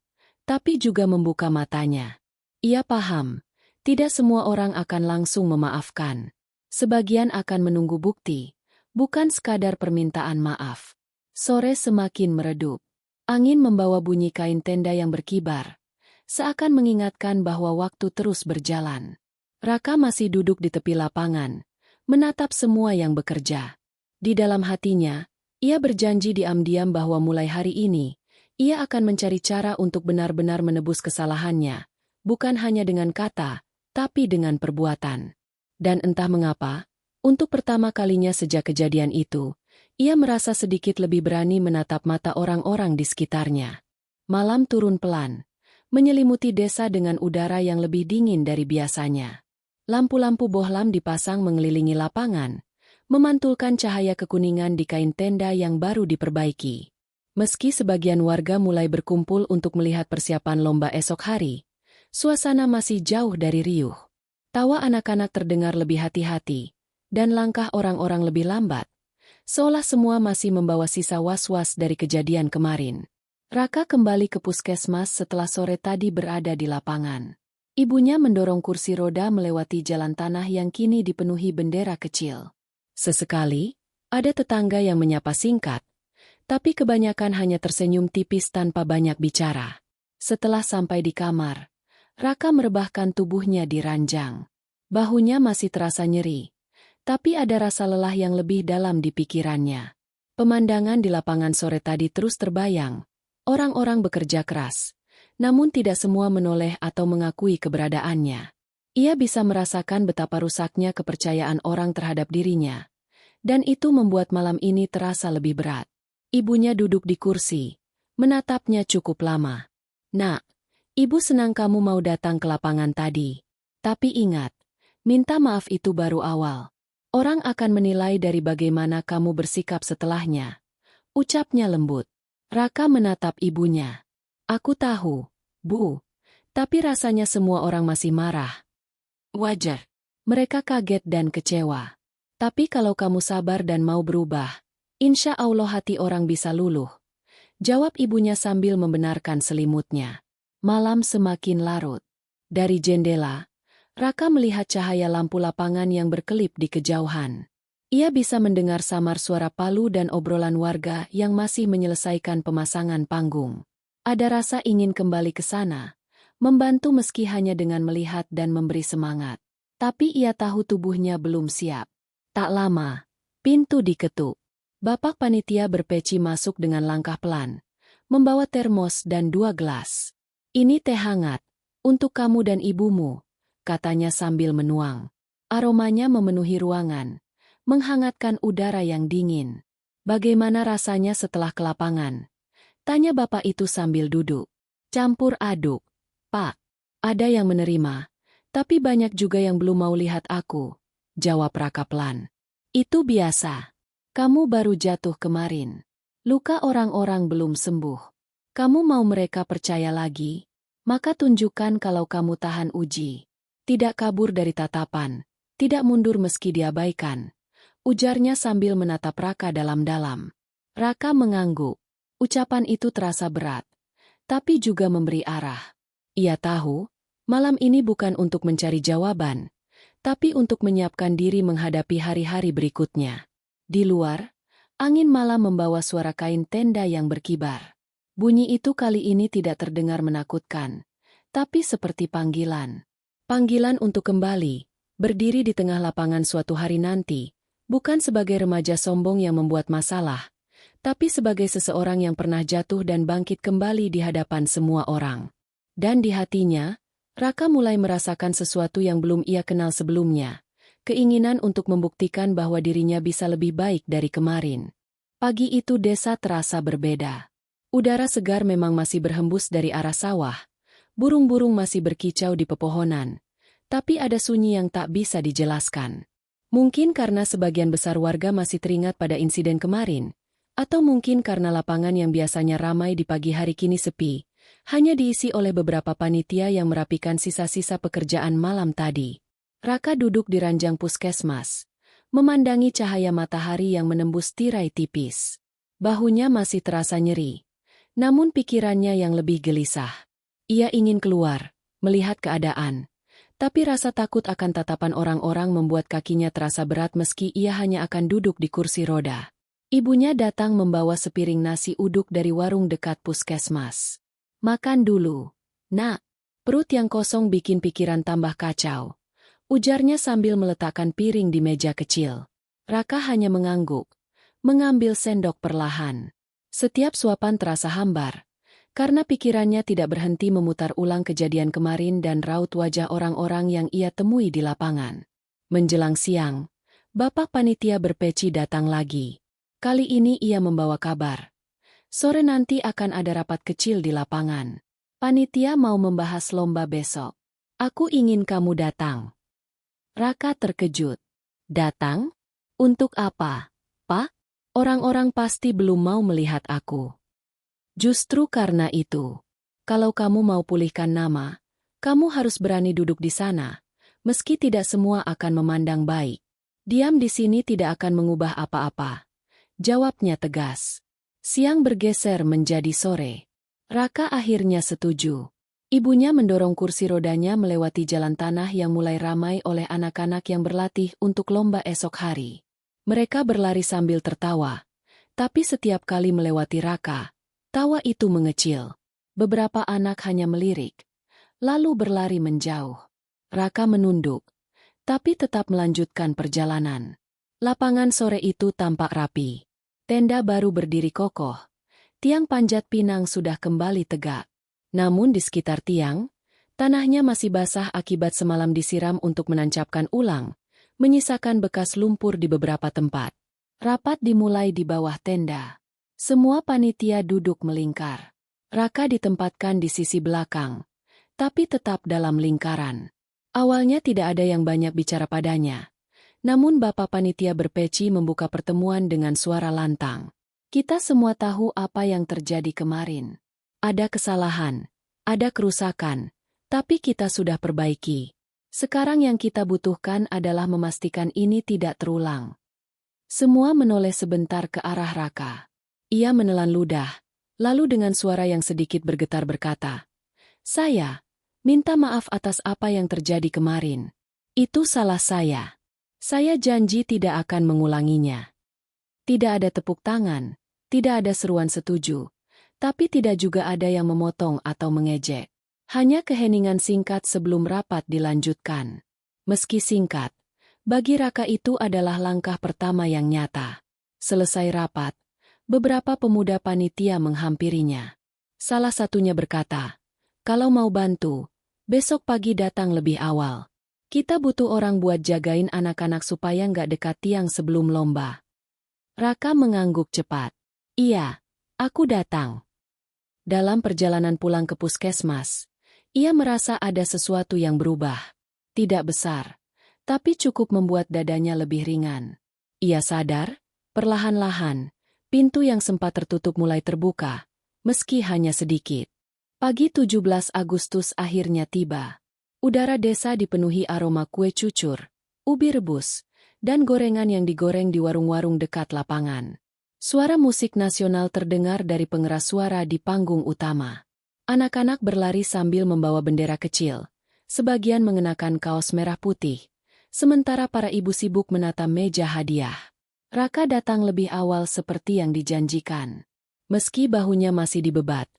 tapi juga membuka matanya. Ia paham, tidak semua orang akan langsung memaafkan. Sebagian akan menunggu bukti, bukan sekadar permintaan maaf. Sore semakin meredup. Angin membawa bunyi kain tenda yang berkibar, seakan mengingatkan bahwa waktu terus berjalan. Raka masih duduk di tepi lapangan, menatap semua yang bekerja. Di dalam hatinya, ia berjanji diam-diam bahwa mulai hari ini, ia akan mencari cara untuk benar-benar menebus kesalahannya, bukan hanya dengan kata, tapi dengan perbuatan. Dan entah mengapa, untuk pertama kalinya sejak kejadian itu, Ia merasa sedikit lebih berani menatap mata orang-orang di sekitarnya. Malam turun pelan, menyelimuti desa dengan udara yang lebih dingin dari biasanya. Lampu-lampu bohlam dipasang mengelilingi lapangan, memantulkan cahaya kekuningan di kain tenda yang baru diperbaiki. Meski sebagian warga mulai berkumpul untuk melihat persiapan lomba esok hari, suasana masih jauh dari riuh. Tawa anak-anak terdengar lebih hati-hati, dan langkah orang-orang lebih lambat, seolah semua masih membawa sisa was-was dari kejadian kemarin. Raka kembali ke puskesmas setelah sore tadi berada di lapangan. Ibunya mendorong kursi roda melewati jalan tanah yang kini dipenuhi bendera kecil. Sesekali, ada tetangga yang menyapa singkat, tapi kebanyakan hanya tersenyum tipis tanpa banyak bicara. Setelah sampai di kamar, Raka merebahkan tubuhnya di ranjang. Bahunya masih terasa nyeri, tapi ada rasa lelah yang lebih dalam di pikirannya. Pemandangan di lapangan sore tadi terus terbayang. Orang-orang bekerja keras, namun tidak semua menoleh atau mengakui keberadaannya. Ia bisa merasakan betapa rusaknya kepercayaan orang terhadap dirinya, dan itu membuat malam ini terasa lebih berat. Ibunya duduk di kursi, menatapnya cukup lama. "Nak, ibu senang kamu mau datang ke lapangan tadi. Tapi ingat, minta maaf itu baru awal. Orang akan menilai dari bagaimana kamu bersikap setelahnya," ucapnya lembut. Raka menatap ibunya. "Aku tahu, Bu, tapi rasanya semua orang masih marah." "Wajar." Mereka kaget dan kecewa. "Tapi kalau kamu sabar dan mau berubah, insya Allah hati orang bisa luluh," jawab ibunya sambil membenarkan selimutnya. Malam semakin larut. Dari jendela, Raka melihat cahaya lampu lapangan yang berkelip di kejauhan. Ia bisa mendengar samar suara palu dan obrolan warga yang masih menyelesaikan pemasangan panggung. Ada rasa ingin kembali ke sana, membantu meski hanya dengan melihat dan memberi semangat. Tapi ia tahu tubuhnya belum siap. Tak lama, pintu diketuk. Bapak panitia berpeci masuk dengan langkah pelan, membawa termos dan 2 gelas. "Ini teh hangat, untuk kamu dan ibumu," katanya sambil menuang. Aromanya memenuhi ruangan, menghangatkan udara yang dingin. "Bagaimana rasanya setelah ke lapangan?" tanya bapak itu sambil duduk. "Campur aduk, Pak. Ada yang menerima, tapi banyak juga yang belum mau lihat aku," jawab Raka pelan. "Itu biasa. Kamu baru jatuh kemarin. Luka orang-orang belum sembuh. Kamu mau mereka percaya lagi? Maka tunjukkan kalau kamu tahan uji. Tidak kabur dari tatapan, tidak mundur meski diabaikan," ujarnya sambil menatap Raka dalam-dalam. Raka mengangguk. Ucapan itu terasa berat, tapi juga memberi arah. Ia tahu, malam ini bukan untuk mencari jawaban, tapi untuk menyiapkan diri menghadapi hari-hari berikutnya. Di luar, angin malam membawa suara kain tenda yang berkibar. Bunyi itu kali ini tidak terdengar menakutkan, tapi seperti panggilan. Panggilan untuk kembali, berdiri di tengah lapangan suatu hari nanti, bukan sebagai remaja sombong yang membuat masalah, tapi sebagai seseorang yang pernah jatuh dan bangkit kembali di hadapan semua orang. Dan di hatinya, Raka mulai merasakan sesuatu yang belum ia kenal sebelumnya, keinginan untuk membuktikan bahwa dirinya bisa lebih baik dari kemarin. Pagi itu desa terasa berbeda. Udara segar memang masih berhembus dari arah sawah, burung-burung masih berkicau di pepohonan, tapi ada sunyi yang tak bisa dijelaskan. Mungkin karena sebagian besar warga masih teringat pada insiden kemarin, atau mungkin karena lapangan yang biasanya ramai di pagi hari kini sepi, hanya diisi oleh beberapa panitia yang merapikan sisa-sisa pekerjaan malam tadi. Raka duduk di ranjang puskesmas, memandangi cahaya matahari yang menembus tirai tipis. Bahunya masih terasa nyeri, namun pikirannya yang lebih gelisah. Ia ingin keluar, melihat keadaan, tapi rasa takut akan tatapan orang-orang membuat kakinya terasa berat meski ia hanya akan duduk di kursi roda. Ibunya datang membawa sepiring nasi uduk dari warung dekat puskesmas. "Makan dulu, Nak." Perut yang kosong bikin pikiran tambah kacau, ujarnya sambil meletakkan piring di meja kecil. Raka hanya mengangguk, mengambil sendok perlahan. Setiap suapan terasa hambar, karena pikirannya tidak berhenti memutar ulang kejadian kemarin dan raut wajah orang-orang yang ia temui di lapangan. Menjelang siang, bapak panitia berpeci datang lagi. Kali ini ia membawa kabar. Sore nanti akan ada rapat kecil di lapangan. Panitia mau membahas lomba besok. Aku ingin kamu datang. Raka terkejut. Datang? Untuk apa, Pak? Orang-orang pasti belum mau melihat aku. Justru karena itu. Kalau kamu mau pulihkan nama, kamu harus berani duduk di sana, meski tidak semua akan memandang baik. Diam di sini tidak akan mengubah apa-apa. Jawabnya tegas. Siang bergeser menjadi sore. Raka akhirnya setuju. Ibunya mendorong kursi rodanya melewati jalan tanah yang mulai ramai oleh anak-anak yang berlatih untuk lomba esok hari. Mereka berlari sambil tertawa. Tapi setiap kali melewati Raka, tawa itu mengecil. Beberapa anak hanya melirik, lalu berlari menjauh. Raka menunduk, tapi tetap melanjutkan perjalanan. Lapangan sore itu tampak rapi. Tenda baru berdiri kokoh. Tiang panjat pinang sudah kembali tegak. Namun di sekitar tiang, tanahnya masih basah akibat semalam disiram untuk menancapkan ulang, menyisakan bekas lumpur di beberapa tempat. Rapat dimulai di bawah tenda. Semua panitia duduk melingkar. Raka ditempatkan di sisi belakang, tapi tetap dalam lingkaran. Awalnya tidak ada yang banyak bicara padanya. Namun Bapak Panitia berpeci membuka pertemuan dengan suara lantang. Kita semua tahu apa yang terjadi kemarin. Ada kesalahan, ada kerusakan, tapi kita sudah perbaiki. Sekarang yang kita butuhkan adalah memastikan ini tidak terulang. Semua menoleh sebentar ke arah Raka. Ia menelan ludah, lalu dengan suara yang sedikit bergetar berkata, "Saya minta maaf atas apa yang terjadi kemarin. Itu salah saya. Saya janji tidak akan mengulanginya." Tidak ada tepuk tangan, tidak ada seruan setuju. Tapi tidak juga ada yang memotong atau mengejek. Hanya keheningan singkat sebelum rapat dilanjutkan. Meski singkat, bagi Raka itu adalah langkah pertama yang nyata. Selesai rapat, beberapa pemuda panitia menghampirinya. Salah satunya berkata, "Kalau mau bantu, besok pagi datang lebih awal. Kita butuh orang buat jagain anak-anak supaya nggak dekat tiang sebelum lomba." Raka mengangguk cepat. "Iya, aku datang." Dalam perjalanan pulang ke puskesmas, ia merasa ada sesuatu yang berubah. Tidak besar, tapi cukup membuat dadanya lebih ringan. Ia sadar, perlahan-lahan, pintu yang sempat tertutup mulai terbuka, meski hanya sedikit. Pagi 17 Agustus akhirnya tiba. Udara desa dipenuhi aroma kue cucur, ubi rebus, dan gorengan yang digoreng di warung-warung dekat lapangan. Suara musik nasional terdengar dari pengeras suara di panggung utama. Anak-anak berlari sambil membawa bendera kecil, sebagian mengenakan kaos merah putih, sementara para ibu sibuk menata meja hadiah. Raka datang lebih awal seperti yang dijanjikan. Meski bahunya masih dibebat,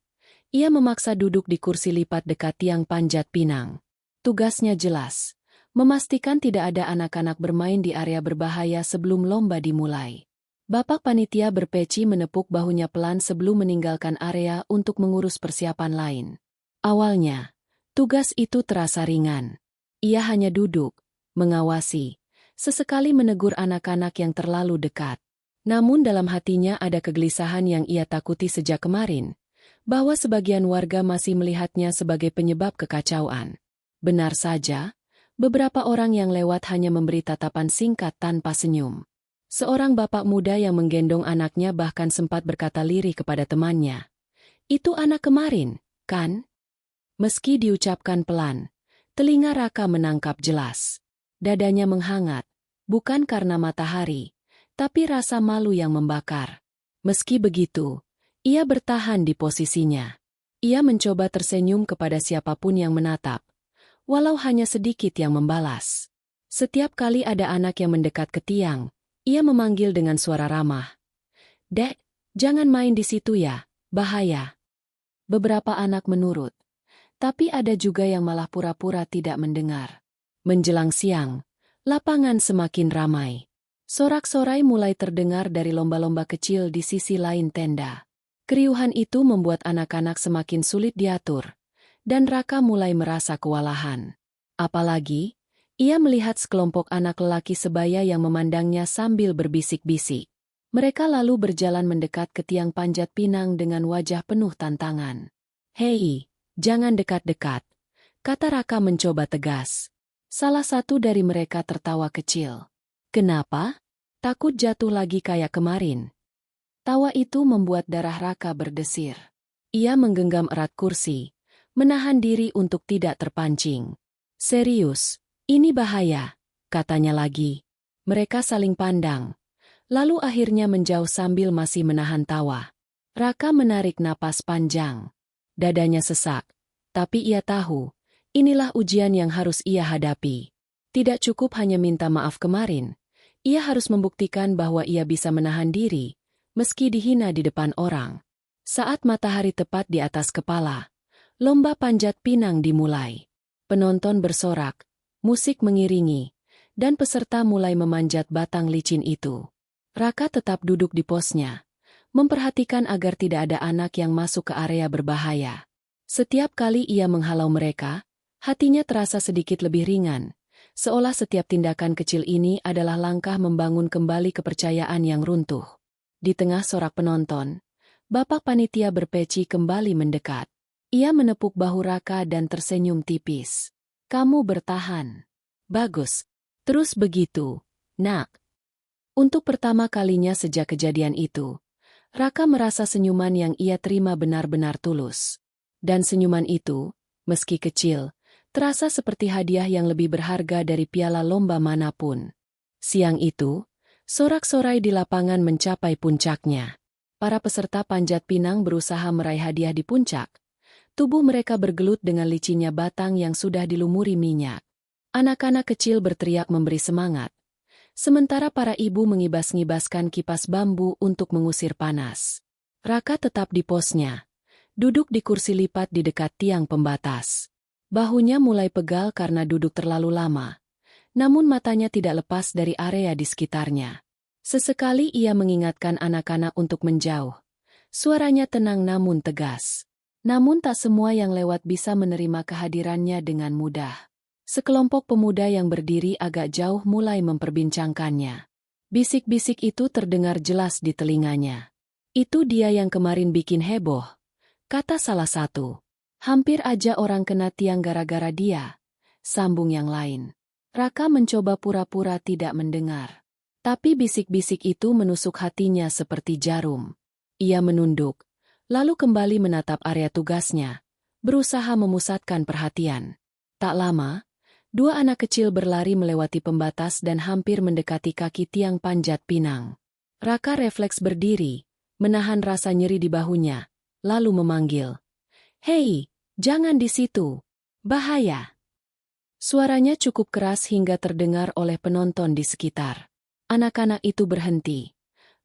ia memaksa duduk di kursi lipat dekat tiang panjat pinang. Tugasnya jelas, memastikan tidak ada anak-anak bermain di area berbahaya sebelum lomba dimulai. Bapak Panitia berpeci menepuk bahunya pelan sebelum meninggalkan area untuk mengurus persiapan lain. Awalnya, tugas itu terasa ringan. Ia hanya duduk, mengawasi, sesekali menegur anak-anak yang terlalu dekat. Namun dalam hatinya ada kegelisahan yang ia takuti sejak kemarin, bahwa sebagian warga masih melihatnya sebagai penyebab kekacauan. Benar saja, beberapa orang yang lewat hanya memberi tatapan singkat tanpa senyum. Seorang bapak muda yang menggendong anaknya bahkan sempat berkata lirih kepada temannya. "Itu anak kemarin, kan?" Meski diucapkan pelan, telinga Raka menangkap jelas. Dadanya menghangat, bukan karena matahari, tapi rasa malu yang membakar. Meski begitu, ia bertahan di posisinya. Ia mencoba tersenyum kepada siapapun yang menatap, walau hanya sedikit yang membalas. Setiap kali ada anak yang mendekat ke tiang, ia memanggil dengan suara ramah. "Dek, jangan main di situ ya, bahaya." Beberapa anak menurut, tapi ada juga yang malah pura-pura tidak mendengar. Menjelang siang, lapangan semakin ramai. Sorak-sorai mulai terdengar dari lomba-lomba kecil di sisi lain tenda. Keriuhan itu membuat anak-anak semakin sulit diatur, dan Raka mulai merasa kewalahan. Apalagi, ia melihat sekelompok anak lelaki sebaya yang memandangnya sambil berbisik-bisik. Mereka lalu berjalan mendekat ke tiang panjat pinang dengan wajah penuh tantangan. "Hei, jangan dekat-dekat," kata Raka mencoba tegas. Salah satu dari mereka tertawa kecil. "Kenapa? Takut jatuh lagi kayak kemarin?" Tawa itu membuat darah Raka berdesir. Ia menggenggam erat kursi, menahan diri untuk tidak terpancing. "Serius, ini bahaya," katanya lagi. Mereka saling pandang, lalu akhirnya menjauh sambil masih menahan tawa. Raka menarik napas panjang. Dadanya sesak, tapi ia tahu, inilah ujian yang harus ia hadapi. Tidak cukup hanya minta maaf kemarin, ia harus membuktikan bahwa ia bisa menahan diri, meski dihina di depan orang. Saat matahari tepat di atas kepala, lomba panjat pinang dimulai. Penonton bersorak, musik mengiringi, dan peserta mulai memanjat batang licin itu. Raka tetap duduk di posnya, memperhatikan agar tidak ada anak yang masuk ke area berbahaya. Setiap kali ia menghalau mereka, hatinya terasa sedikit lebih ringan, seolah setiap tindakan kecil ini adalah langkah membangun kembali kepercayaan yang runtuh. Di tengah sorak penonton, Bapak Panitia berpeci kembali mendekat. Ia menepuk bahu Raka dan tersenyum tipis. "Kamu bertahan. Bagus. Terus begitu, nak." Untuk pertama kalinya sejak kejadian itu, Raka merasa senyuman yang ia terima benar-benar tulus. Dan senyuman itu, meski kecil, terasa seperti hadiah yang lebih berharga dari piala lomba manapun. Siang itu, sorak-sorai di lapangan mencapai puncaknya. Para peserta panjat pinang berusaha meraih hadiah di puncak. Tubuh mereka bergelut dengan licinnya batang yang sudah dilumuri minyak. Anak-anak kecil berteriak memberi semangat, sementara para ibu mengibas-ngibaskan kipas bambu untuk mengusir panas. Raka tetap di posnya, duduk di kursi lipat di dekat tiang pembatas. Bahunya mulai pegal karena duduk terlalu lama, namun matanya tidak lepas dari area di sekitarnya. Sesekali ia mengingatkan anak-anak untuk menjauh. Suaranya tenang namun tegas. Namun tak semua yang lewat bisa menerima kehadirannya dengan mudah. Sekelompok pemuda yang berdiri agak jauh mulai memperbincangkannya. Bisik-bisik itu terdengar jelas di telinganya. "Itu dia yang kemarin bikin heboh," kata salah satu. "Hampir aja orang kena tiang gara-gara dia," sambung yang lain. Raka mencoba pura-pura tidak mendengar. Tapi bisik-bisik itu menusuk hatinya seperti jarum. Ia menunduk, lalu kembali menatap area tugasnya, berusaha memusatkan perhatian. Tak lama, dua anak kecil berlari melewati pembatas dan hampir mendekati kaki tiang panjat pinang. Raka refleks berdiri, menahan rasa nyeri di bahunya, lalu memanggil, "Hei, jangan di situ. Bahaya." Suaranya cukup keras hingga terdengar oleh penonton di sekitar. Anak-anak itu berhenti,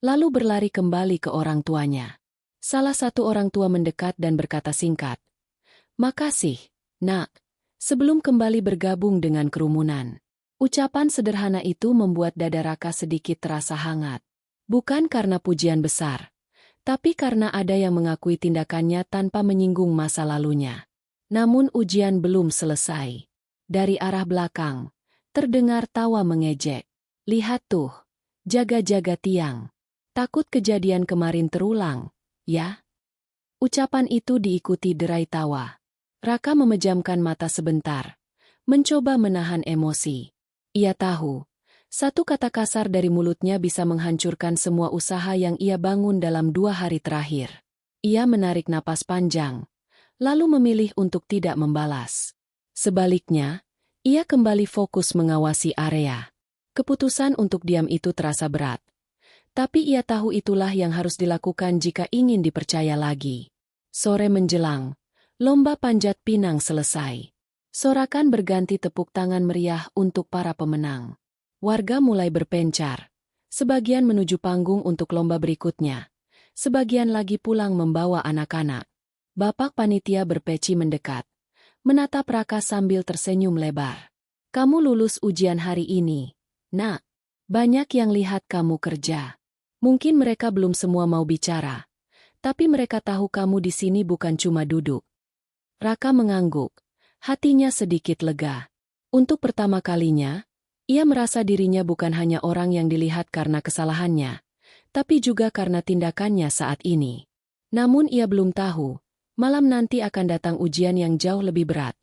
lalu berlari kembali ke orang tuanya. Salah satu orang tua mendekat dan berkata singkat, "Makasih, nak," sebelum kembali bergabung dengan kerumunan. Ucapan sederhana itu membuat dada Raka sedikit terasa hangat. Bukan karena pujian besar, tapi karena ada yang mengakui tindakannya tanpa menyinggung masa lalunya. Namun ujian belum selesai. Dari arah belakang, terdengar tawa mengejek. "Lihat tuh, jaga-jaga tiang. Takut kejadian kemarin terulang, ya?" Ucapan itu diikuti derai tawa. Raka memejamkan mata sebentar, mencoba menahan emosi. Ia tahu, satu kata kasar dari mulutnya bisa menghancurkan semua usaha yang ia bangun dalam 2 hari terakhir. Ia menarik napas panjang, lalu memilih untuk tidak membalas. Sebaliknya, ia kembali fokus mengawasi area. Keputusan untuk diam itu terasa berat. Tapi ia tahu itulah yang harus dilakukan jika ingin dipercaya lagi. Sore menjelang, lomba panjat pinang selesai. Sorakan berganti tepuk tangan meriah untuk para pemenang. Warga mulai berpencar. Sebagian menuju panggung untuk lomba berikutnya. Sebagian lagi pulang membawa anak-anak. Bapak panitia berpeci mendekat, menatap Raka sambil tersenyum lebar. "Kamu lulus ujian hari ini, nak. Banyak yang lihat kamu kerja. Mungkin mereka belum semua mau bicara, tapi mereka tahu kamu di sini bukan cuma duduk." Raka mengangguk, hatinya sedikit lega. Untuk pertama kalinya, ia merasa dirinya bukan hanya orang yang dilihat karena kesalahannya, tapi juga karena tindakannya saat ini. Namun ia belum tahu, malam nanti akan datang ujian yang jauh lebih berat.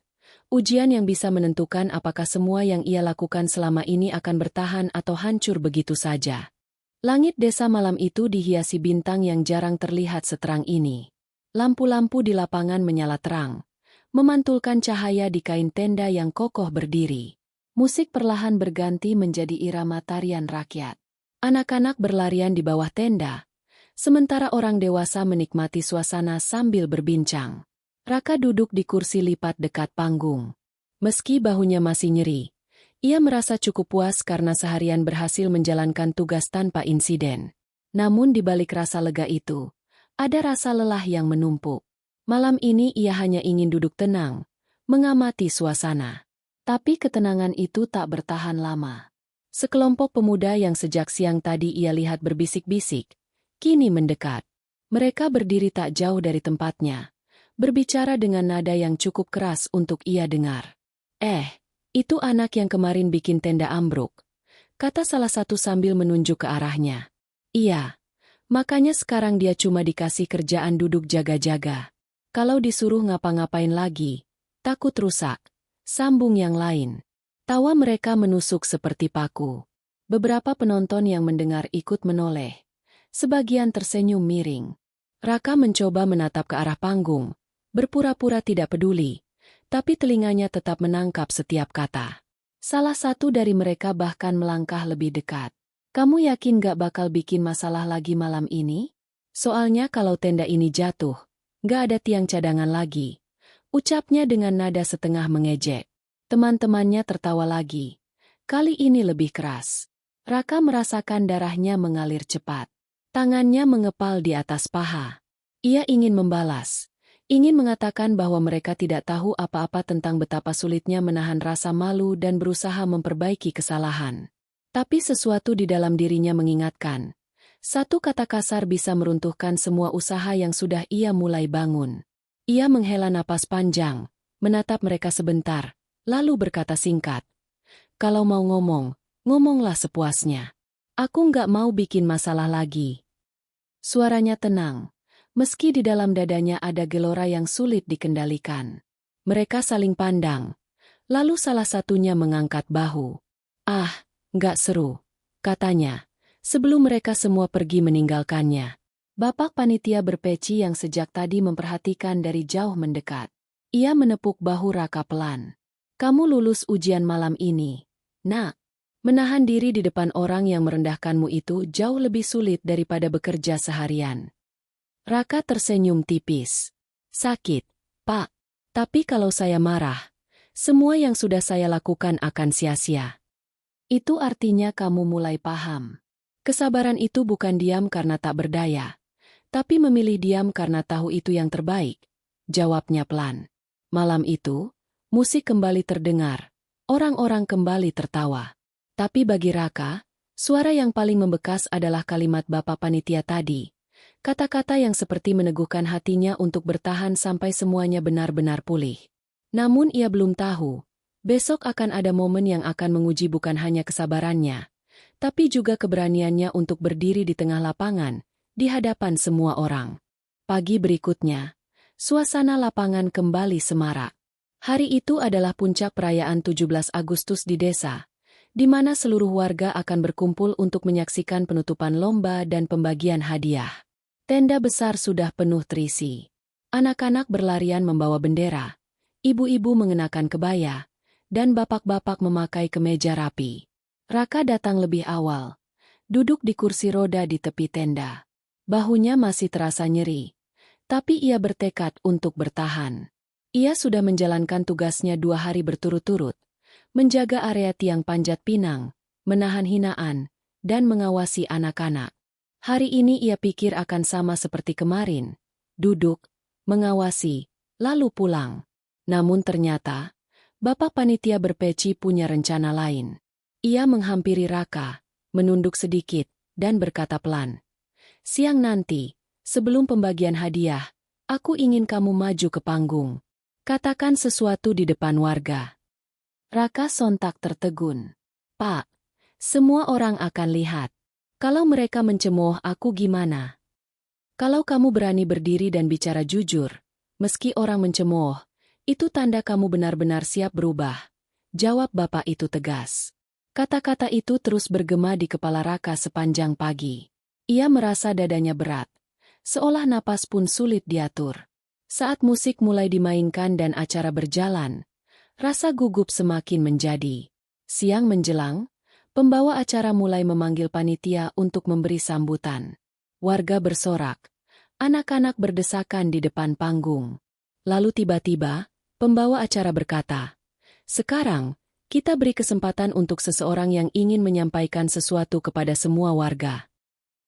Ujian yang bisa menentukan apakah semua yang ia lakukan selama ini akan bertahan atau hancur begitu saja. Langit desa malam itu dihiasi bintang yang jarang terlihat seterang ini. Lampu-lampu di lapangan menyala terang, memantulkan cahaya di kain tenda yang kokoh berdiri. Musik perlahan berganti menjadi irama tarian rakyat. Anak-anak berlarian di bawah tenda, sementara orang dewasa menikmati suasana sambil berbincang. Raka duduk di kursi lipat dekat panggung. Meski bahunya masih nyeri, ia merasa cukup puas karena seharian berhasil menjalankan tugas tanpa insiden. Namun di balik rasa lega itu, ada rasa lelah yang menumpuk. Malam ini ia hanya ingin duduk tenang, mengamati suasana. Tapi ketenangan itu tak bertahan lama. Sekelompok pemuda yang sejak siang tadi ia lihat berbisik-bisik, kini mendekat. Mereka berdiri tak jauh dari tempatnya, berbicara dengan nada yang cukup keras untuk ia dengar. Itu anak yang kemarin bikin tenda ambruk, kata salah satu sambil menunjuk ke arahnya. Iya, makanya sekarang dia cuma dikasih kerjaan duduk jaga-jaga. Kalau disuruh ngapa-ngapain lagi, takut rusak. Sambung yang lain. Tawa mereka menusuk seperti paku. Beberapa penonton yang mendengar ikut menoleh. Sebagian tersenyum miring. Raka mencoba menatap ke arah panggung, berpura-pura tidak peduli, tapi telinganya tetap menangkap setiap kata. Salah satu dari mereka bahkan melangkah lebih dekat. Kamu yakin gak bakal bikin masalah lagi malam ini? Soalnya kalau tenda ini jatuh, gak ada tiang cadangan lagi. Ucapnya dengan nada setengah mengejek. Teman-temannya tertawa lagi. Kali ini lebih keras. Raka merasakan darahnya mengalir cepat. Tangannya mengepal di atas paha. Ia ingin membalas. Ingin mengatakan bahwa mereka tidak tahu apa-apa tentang betapa sulitnya menahan rasa malu dan berusaha memperbaiki kesalahan. Tapi sesuatu di dalam dirinya mengingatkan. Satu kata kasar bisa meruntuhkan semua usaha yang sudah ia mulai bangun. Ia menghela napas panjang, menatap mereka sebentar, lalu berkata singkat. Kalau mau ngomong, ngomonglah sepuasnya. Aku nggak mau bikin masalah lagi. Suaranya tenang, meski di dalam dadanya ada gelora yang sulit dikendalikan. Mereka saling pandang, lalu salah satunya mengangkat bahu. Nggak seru, katanya, sebelum mereka semua pergi meninggalkannya. Bapak panitia berpeci yang sejak tadi memperhatikan dari jauh mendekat. Ia menepuk bahu Raka pelan. Kamu lulus ujian malam ini, Nak. Menahan diri di depan orang yang merendahkanmu itu jauh lebih sulit daripada bekerja seharian. Raka tersenyum tipis. Sakit, Pak. Tapi kalau saya marah, semua yang sudah saya lakukan akan sia-sia. Itu artinya kamu mulai paham. Kesabaran itu bukan diam karena tak berdaya, tapi memilih diam karena tahu itu yang terbaik, jawabnya pelan. Malam itu, musik kembali terdengar, orang-orang kembali tertawa. Tapi bagi Raka, suara yang paling membekas adalah kalimat Bapak Panitia tadi. Kata-kata yang seperti meneguhkan hatinya untuk bertahan sampai semuanya benar-benar pulih. Namun ia belum tahu, besok akan ada momen yang akan menguji bukan hanya kesabarannya, tapi juga keberaniannya untuk berdiri di tengah lapangan, di hadapan semua orang. Pagi berikutnya, suasana lapangan kembali semarak. Hari itu adalah puncak perayaan 17 Agustus di desa, di mana seluruh warga akan berkumpul untuk menyaksikan penutupan lomba dan pembagian hadiah. Tenda besar sudah penuh terisi. Anak-anak berlarian membawa bendera, ibu-ibu mengenakan kebaya, dan bapak-bapak memakai kemeja rapi. Raka datang lebih awal, duduk di kursi roda di tepi tenda. Bahunya masih terasa nyeri, tapi ia bertekad untuk bertahan. Ia sudah menjalankan tugasnya 2 hari berturut-turut, menjaga area tiang panjat pinang, menahan hinaan, dan mengawasi anak-anak. Hari ini ia pikir akan sama seperti kemarin, duduk, mengawasi, lalu pulang. Namun ternyata, Bapak Panitia berpeci punya rencana lain. Ia menghampiri Raka, menunduk sedikit, dan berkata pelan. Siang nanti, sebelum pembagian hadiah, aku ingin kamu maju ke panggung. Katakan sesuatu di depan warga. Raka sontak tertegun. Pak, semua orang akan lihat. Kalau mereka mencemooh aku gimana? Kalau kamu berani berdiri dan bicara jujur, meski orang mencemooh, itu tanda kamu benar-benar siap berubah. Jawab bapak itu tegas. Kata-kata itu terus bergema di kepala Raka sepanjang pagi. Ia merasa dadanya berat, seolah napas pun sulit diatur. Saat musik mulai dimainkan dan acara berjalan, rasa gugup semakin menjadi. Siang menjelang, pembawa acara mulai memanggil panitia untuk memberi sambutan. Warga bersorak, anak-anak berdesakan di depan panggung. Lalu tiba-tiba, pembawa acara berkata, "Sekarang, kita beri kesempatan untuk seseorang yang ingin menyampaikan sesuatu kepada semua warga."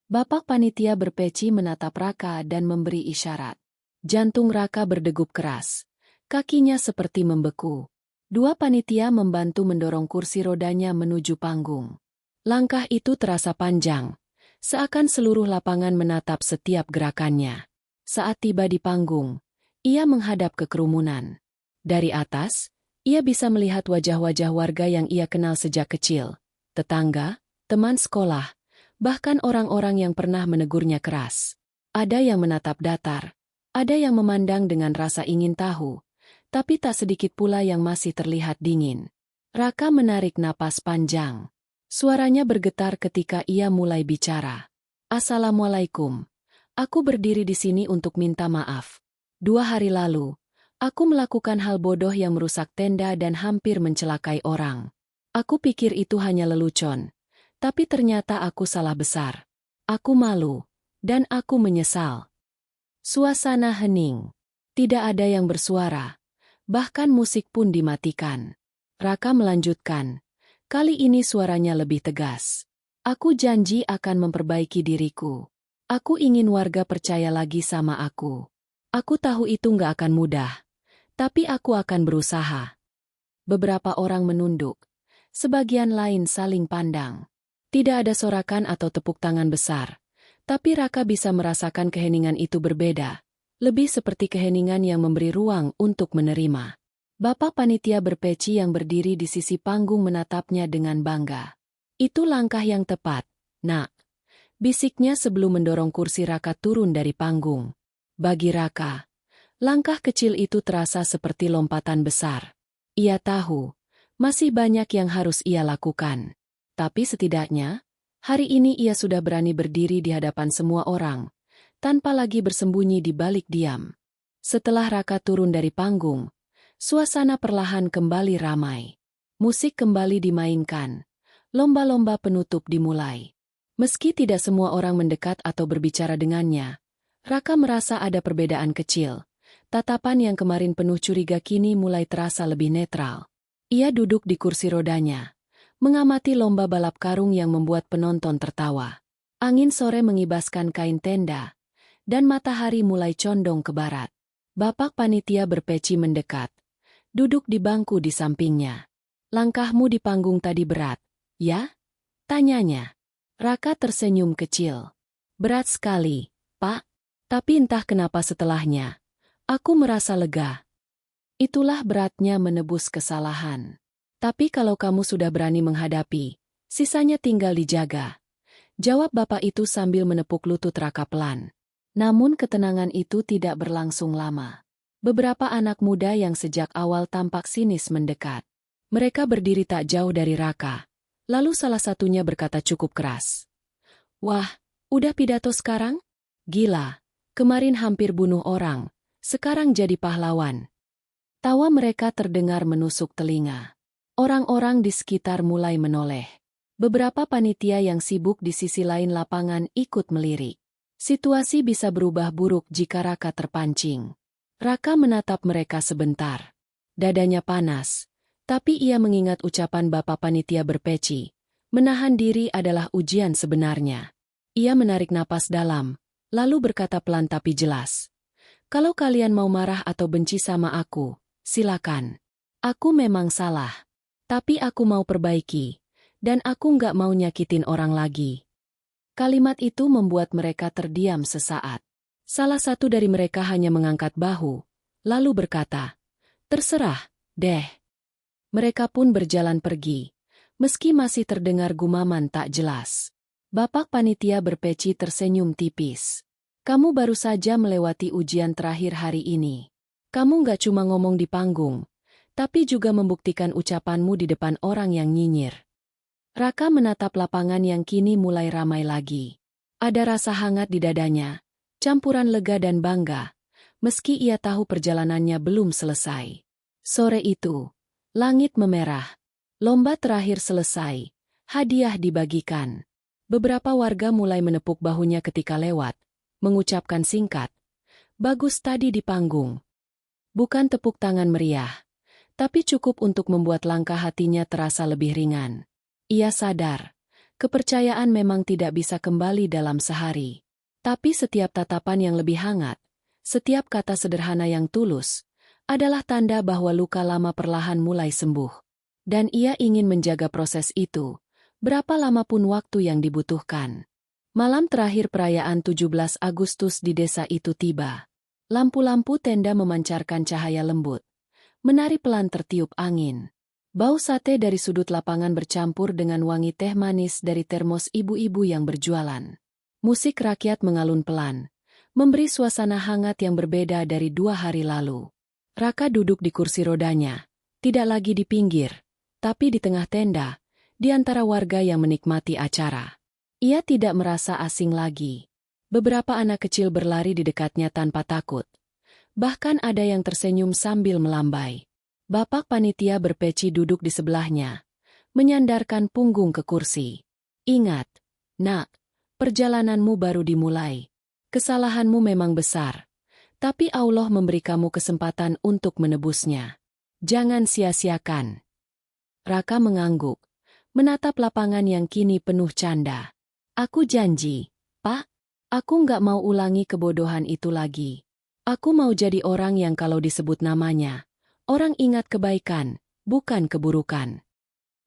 Bapak panitia berpeci menatap Raka dan memberi isyarat. Jantung Raka berdegup keras. Kakinya seperti membeku. Dua panitia membantu mendorong kursi rodanya menuju panggung. Langkah itu terasa panjang, seakan seluruh lapangan menatap setiap gerakannya. Saat tiba di panggung, ia menghadap ke kerumunan. Dari atas, ia bisa melihat wajah-wajah warga yang ia kenal sejak kecil, tetangga, teman sekolah, bahkan orang-orang yang pernah menegurnya keras. Ada yang menatap datar, ada yang memandang dengan rasa ingin tahu, tapi tak sedikit pula yang masih terlihat dingin. Raka menarik napas panjang. Suaranya bergetar ketika ia mulai bicara. "Assalamualaikum. Aku berdiri di sini untuk minta maaf. 2 hari lalu, aku melakukan hal bodoh yang merusak tenda dan hampir mencelakai orang. Aku pikir itu hanya lelucon, tapi ternyata aku salah besar. Aku malu, dan aku menyesal." Suasana hening. Tidak ada yang bersuara. Bahkan musik pun dimatikan. Raka melanjutkan. Kali ini suaranya lebih tegas. "Aku janji akan memperbaiki diriku. Aku ingin warga percaya lagi sama aku. Aku tahu itu nggak akan mudah. Tapi aku akan berusaha." Beberapa orang menunduk. Sebagian lain saling pandang. Tidak ada sorakan atau tepuk tangan besar. Tapi Raka bisa merasakan keheningan itu berbeda. Lebih seperti keheningan yang memberi ruang untuk menerima. Bapak panitia berpeci yang berdiri di sisi panggung menatapnya dengan bangga. "Itu langkah yang tepat, Nak," bisiknya sebelum mendorong kursi Raka turun dari panggung. Bagi Raka, langkah kecil itu terasa seperti lompatan besar. Ia tahu, masih banyak yang harus ia lakukan. Tapi setidaknya, hari ini ia sudah berani berdiri di hadapan semua orang, tanpa lagi bersembunyi di balik diam. Setelah Raka turun dari panggung, suasana perlahan kembali ramai. Musik kembali dimainkan. Lomba-lomba penutup dimulai. Meski tidak semua orang mendekat atau berbicara dengannya, Raka merasa ada perbedaan kecil. Tatapan yang kemarin penuh curiga kini mulai terasa lebih netral. Ia duduk di kursi rodanya, mengamati lomba balap karung yang membuat penonton tertawa. Angin sore mengibaskan kain tenda, dan matahari mulai condong ke barat. Bapak panitia berpeci mendekat, duduk di bangku di sampingnya. "Langkahmu di panggung tadi berat, ya?" tanyanya. Raka tersenyum kecil. "Berat sekali, Pak. Tapi entah kenapa setelahnya, aku merasa lega. Itulah beratnya menebus kesalahan. Tapi kalau kamu sudah berani menghadapi, sisanya tinggal dijaga." Jawab bapak itu sambil menepuk lutut Raka pelan. Namun ketenangan itu tidak berlangsung lama. Beberapa anak muda yang sejak awal tampak sinis mendekat. Mereka berdiri tak jauh dari Raka. Lalu salah satunya berkata cukup keras. "Wah, udah pidato sekarang? Gila, kemarin hampir bunuh orang, sekarang jadi pahlawan." Tawa mereka terdengar menusuk telinga. Orang-orang di sekitar mulai menoleh. Beberapa panitia yang sibuk di sisi lain lapangan ikut melirik. Situasi bisa berubah buruk jika Raka terpancing. Raka menatap mereka sebentar. Dadanya panas, tapi ia mengingat ucapan bapak panitia berpeci. Menahan diri adalah ujian sebenarnya. Ia menarik napas dalam, lalu berkata pelan tapi jelas. "Kalau kalian mau marah atau benci sama aku, silakan. Aku memang salah. Tapi aku mau perbaiki, dan aku nggak mau nyakitin orang lagi." Kalimat itu membuat mereka terdiam sesaat. Salah satu dari mereka hanya mengangkat bahu, lalu berkata, "Terserah, deh." Mereka pun berjalan pergi, meski masih terdengar gumaman tak jelas. Bapak panitia berpeci tersenyum tipis. Kamu baru saja melewati ujian terakhir hari ini. Kamu nggak cuma ngomong di panggung, tapi juga membuktikan ucapanmu di depan orang yang nyinyir. Raka menatap lapangan yang kini mulai ramai lagi. Ada rasa hangat di dadanya, campuran lega dan bangga, meski ia tahu perjalanannya belum selesai. Sore itu, langit memerah. Lomba terakhir selesai, hadiah dibagikan. Beberapa warga mulai menepuk bahunya ketika lewat, mengucapkan singkat, "Bagus tadi di panggung." Bukan tepuk tangan meriah, tapi cukup untuk membuat langkah hatinya terasa lebih ringan. Ia sadar, kepercayaan memang tidak bisa kembali dalam sehari. Tapi setiap tatapan yang lebih hangat, setiap kata sederhana yang tulus, adalah tanda bahwa luka lama perlahan mulai sembuh. Dan ia ingin menjaga proses itu, berapa lama pun waktu yang dibutuhkan. Malam terakhir perayaan 17 Agustus di desa itu tiba. Lampu-lampu tenda memancarkan cahaya lembut. Menari pelan tertiup angin. Bau sate dari sudut lapangan bercampur dengan wangi teh manis dari termos ibu-ibu yang berjualan. Musik rakyat mengalun pelan, memberi suasana hangat yang berbeda dari 2 hari lalu. Raka duduk di kursi rodanya, tidak lagi di pinggir, tapi di tengah tenda, di antara warga yang menikmati acara. Ia tidak merasa asing lagi. Beberapa anak kecil berlari di dekatnya tanpa takut. Bahkan ada yang tersenyum sambil melambai. Bapak panitia berpeci duduk di sebelahnya, menyandarkan punggung ke kursi. "Ingat, nak, perjalananmu baru dimulai. Kesalahanmu memang besar, tapi Allah memberi kamu kesempatan untuk menebusnya. Jangan sia-siakan." Raka mengangguk, menatap lapangan yang kini penuh canda. "Aku janji, Pak, aku nggak mau ulangi kebodohan itu lagi. Aku mau jadi orang yang kalau disebut namanya, orang ingat kebaikan, bukan keburukan."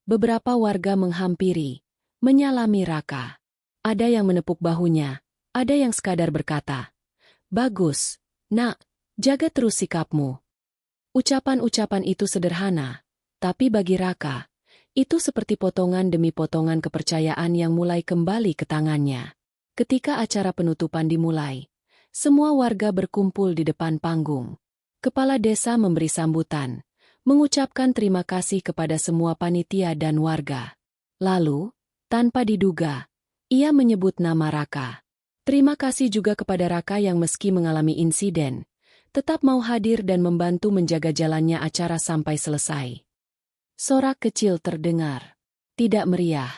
Beberapa warga menghampiri, menyalami Raka. Ada yang menepuk bahunya, ada yang sekadar berkata, "Bagus, nak, jaga terus sikapmu." Ucapan-ucapan itu sederhana, tapi bagi Raka, itu seperti potongan demi potongan kepercayaan yang mulai kembali ke tangannya. Ketika acara penutupan dimulai, semua warga berkumpul di depan panggung. Kepala desa memberi sambutan, mengucapkan terima kasih kepada semua panitia dan warga. Lalu, tanpa diduga, ia menyebut nama Raka. Terima kasih juga kepada Raka yang meski mengalami insiden, tetap mau hadir dan membantu menjaga jalannya acara sampai selesai. Sorak kecil terdengar. Tidak meriah,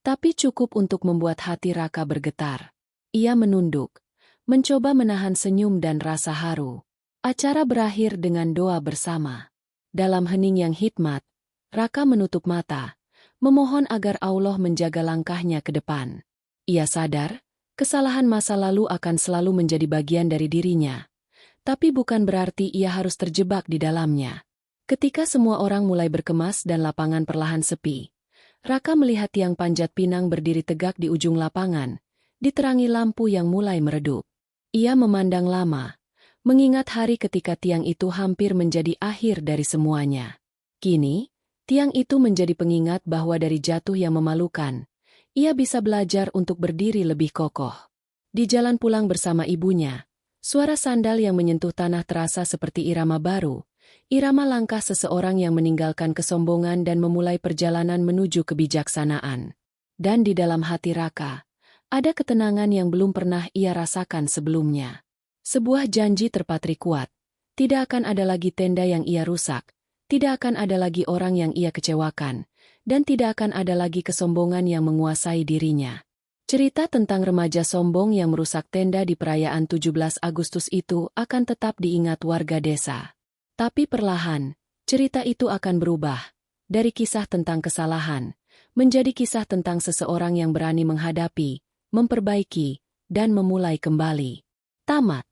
tapi cukup untuk membuat hati Raka bergetar. Ia menunduk, mencoba menahan senyum dan rasa haru. Acara berakhir dengan doa bersama. Dalam hening yang hikmat, Raka menutup mata, memohon agar Allah menjaga langkahnya ke depan. Ia sadar, kesalahan masa lalu akan selalu menjadi bagian dari dirinya. Tapi bukan berarti ia harus terjebak di dalamnya. Ketika semua orang mulai berkemas dan lapangan perlahan sepi, Raka melihat tiang panjat pinang berdiri tegak di ujung lapangan, diterangi lampu yang mulai meredup. Ia memandang lama, mengingat hari ketika tiang itu hampir menjadi akhir dari semuanya. Kini, tiang itu menjadi pengingat bahwa dari jatuh yang memalukan, ia bisa belajar untuk berdiri lebih kokoh. Di jalan pulang bersama ibunya, suara sandal yang menyentuh tanah terasa seperti irama baru, irama langkah seseorang yang meninggalkan kesombongan dan memulai perjalanan menuju kebijaksanaan. Dan di dalam hati Raka, ada ketenangan yang belum pernah ia rasakan sebelumnya. Sebuah janji terpatri kuat. Tidak akan ada lagi tenda yang ia rusak, tidak akan ada lagi orang yang ia kecewakan, dan tidak akan ada lagi kesombongan yang menguasai dirinya. Cerita tentang remaja sombong yang merusak tenda di perayaan 17 Agustus itu akan tetap diingat warga desa. Tapi perlahan, cerita itu akan berubah. Dari kisah tentang kesalahan, menjadi kisah tentang seseorang yang berani menghadapi, memperbaiki, dan memulai kembali. Tamat.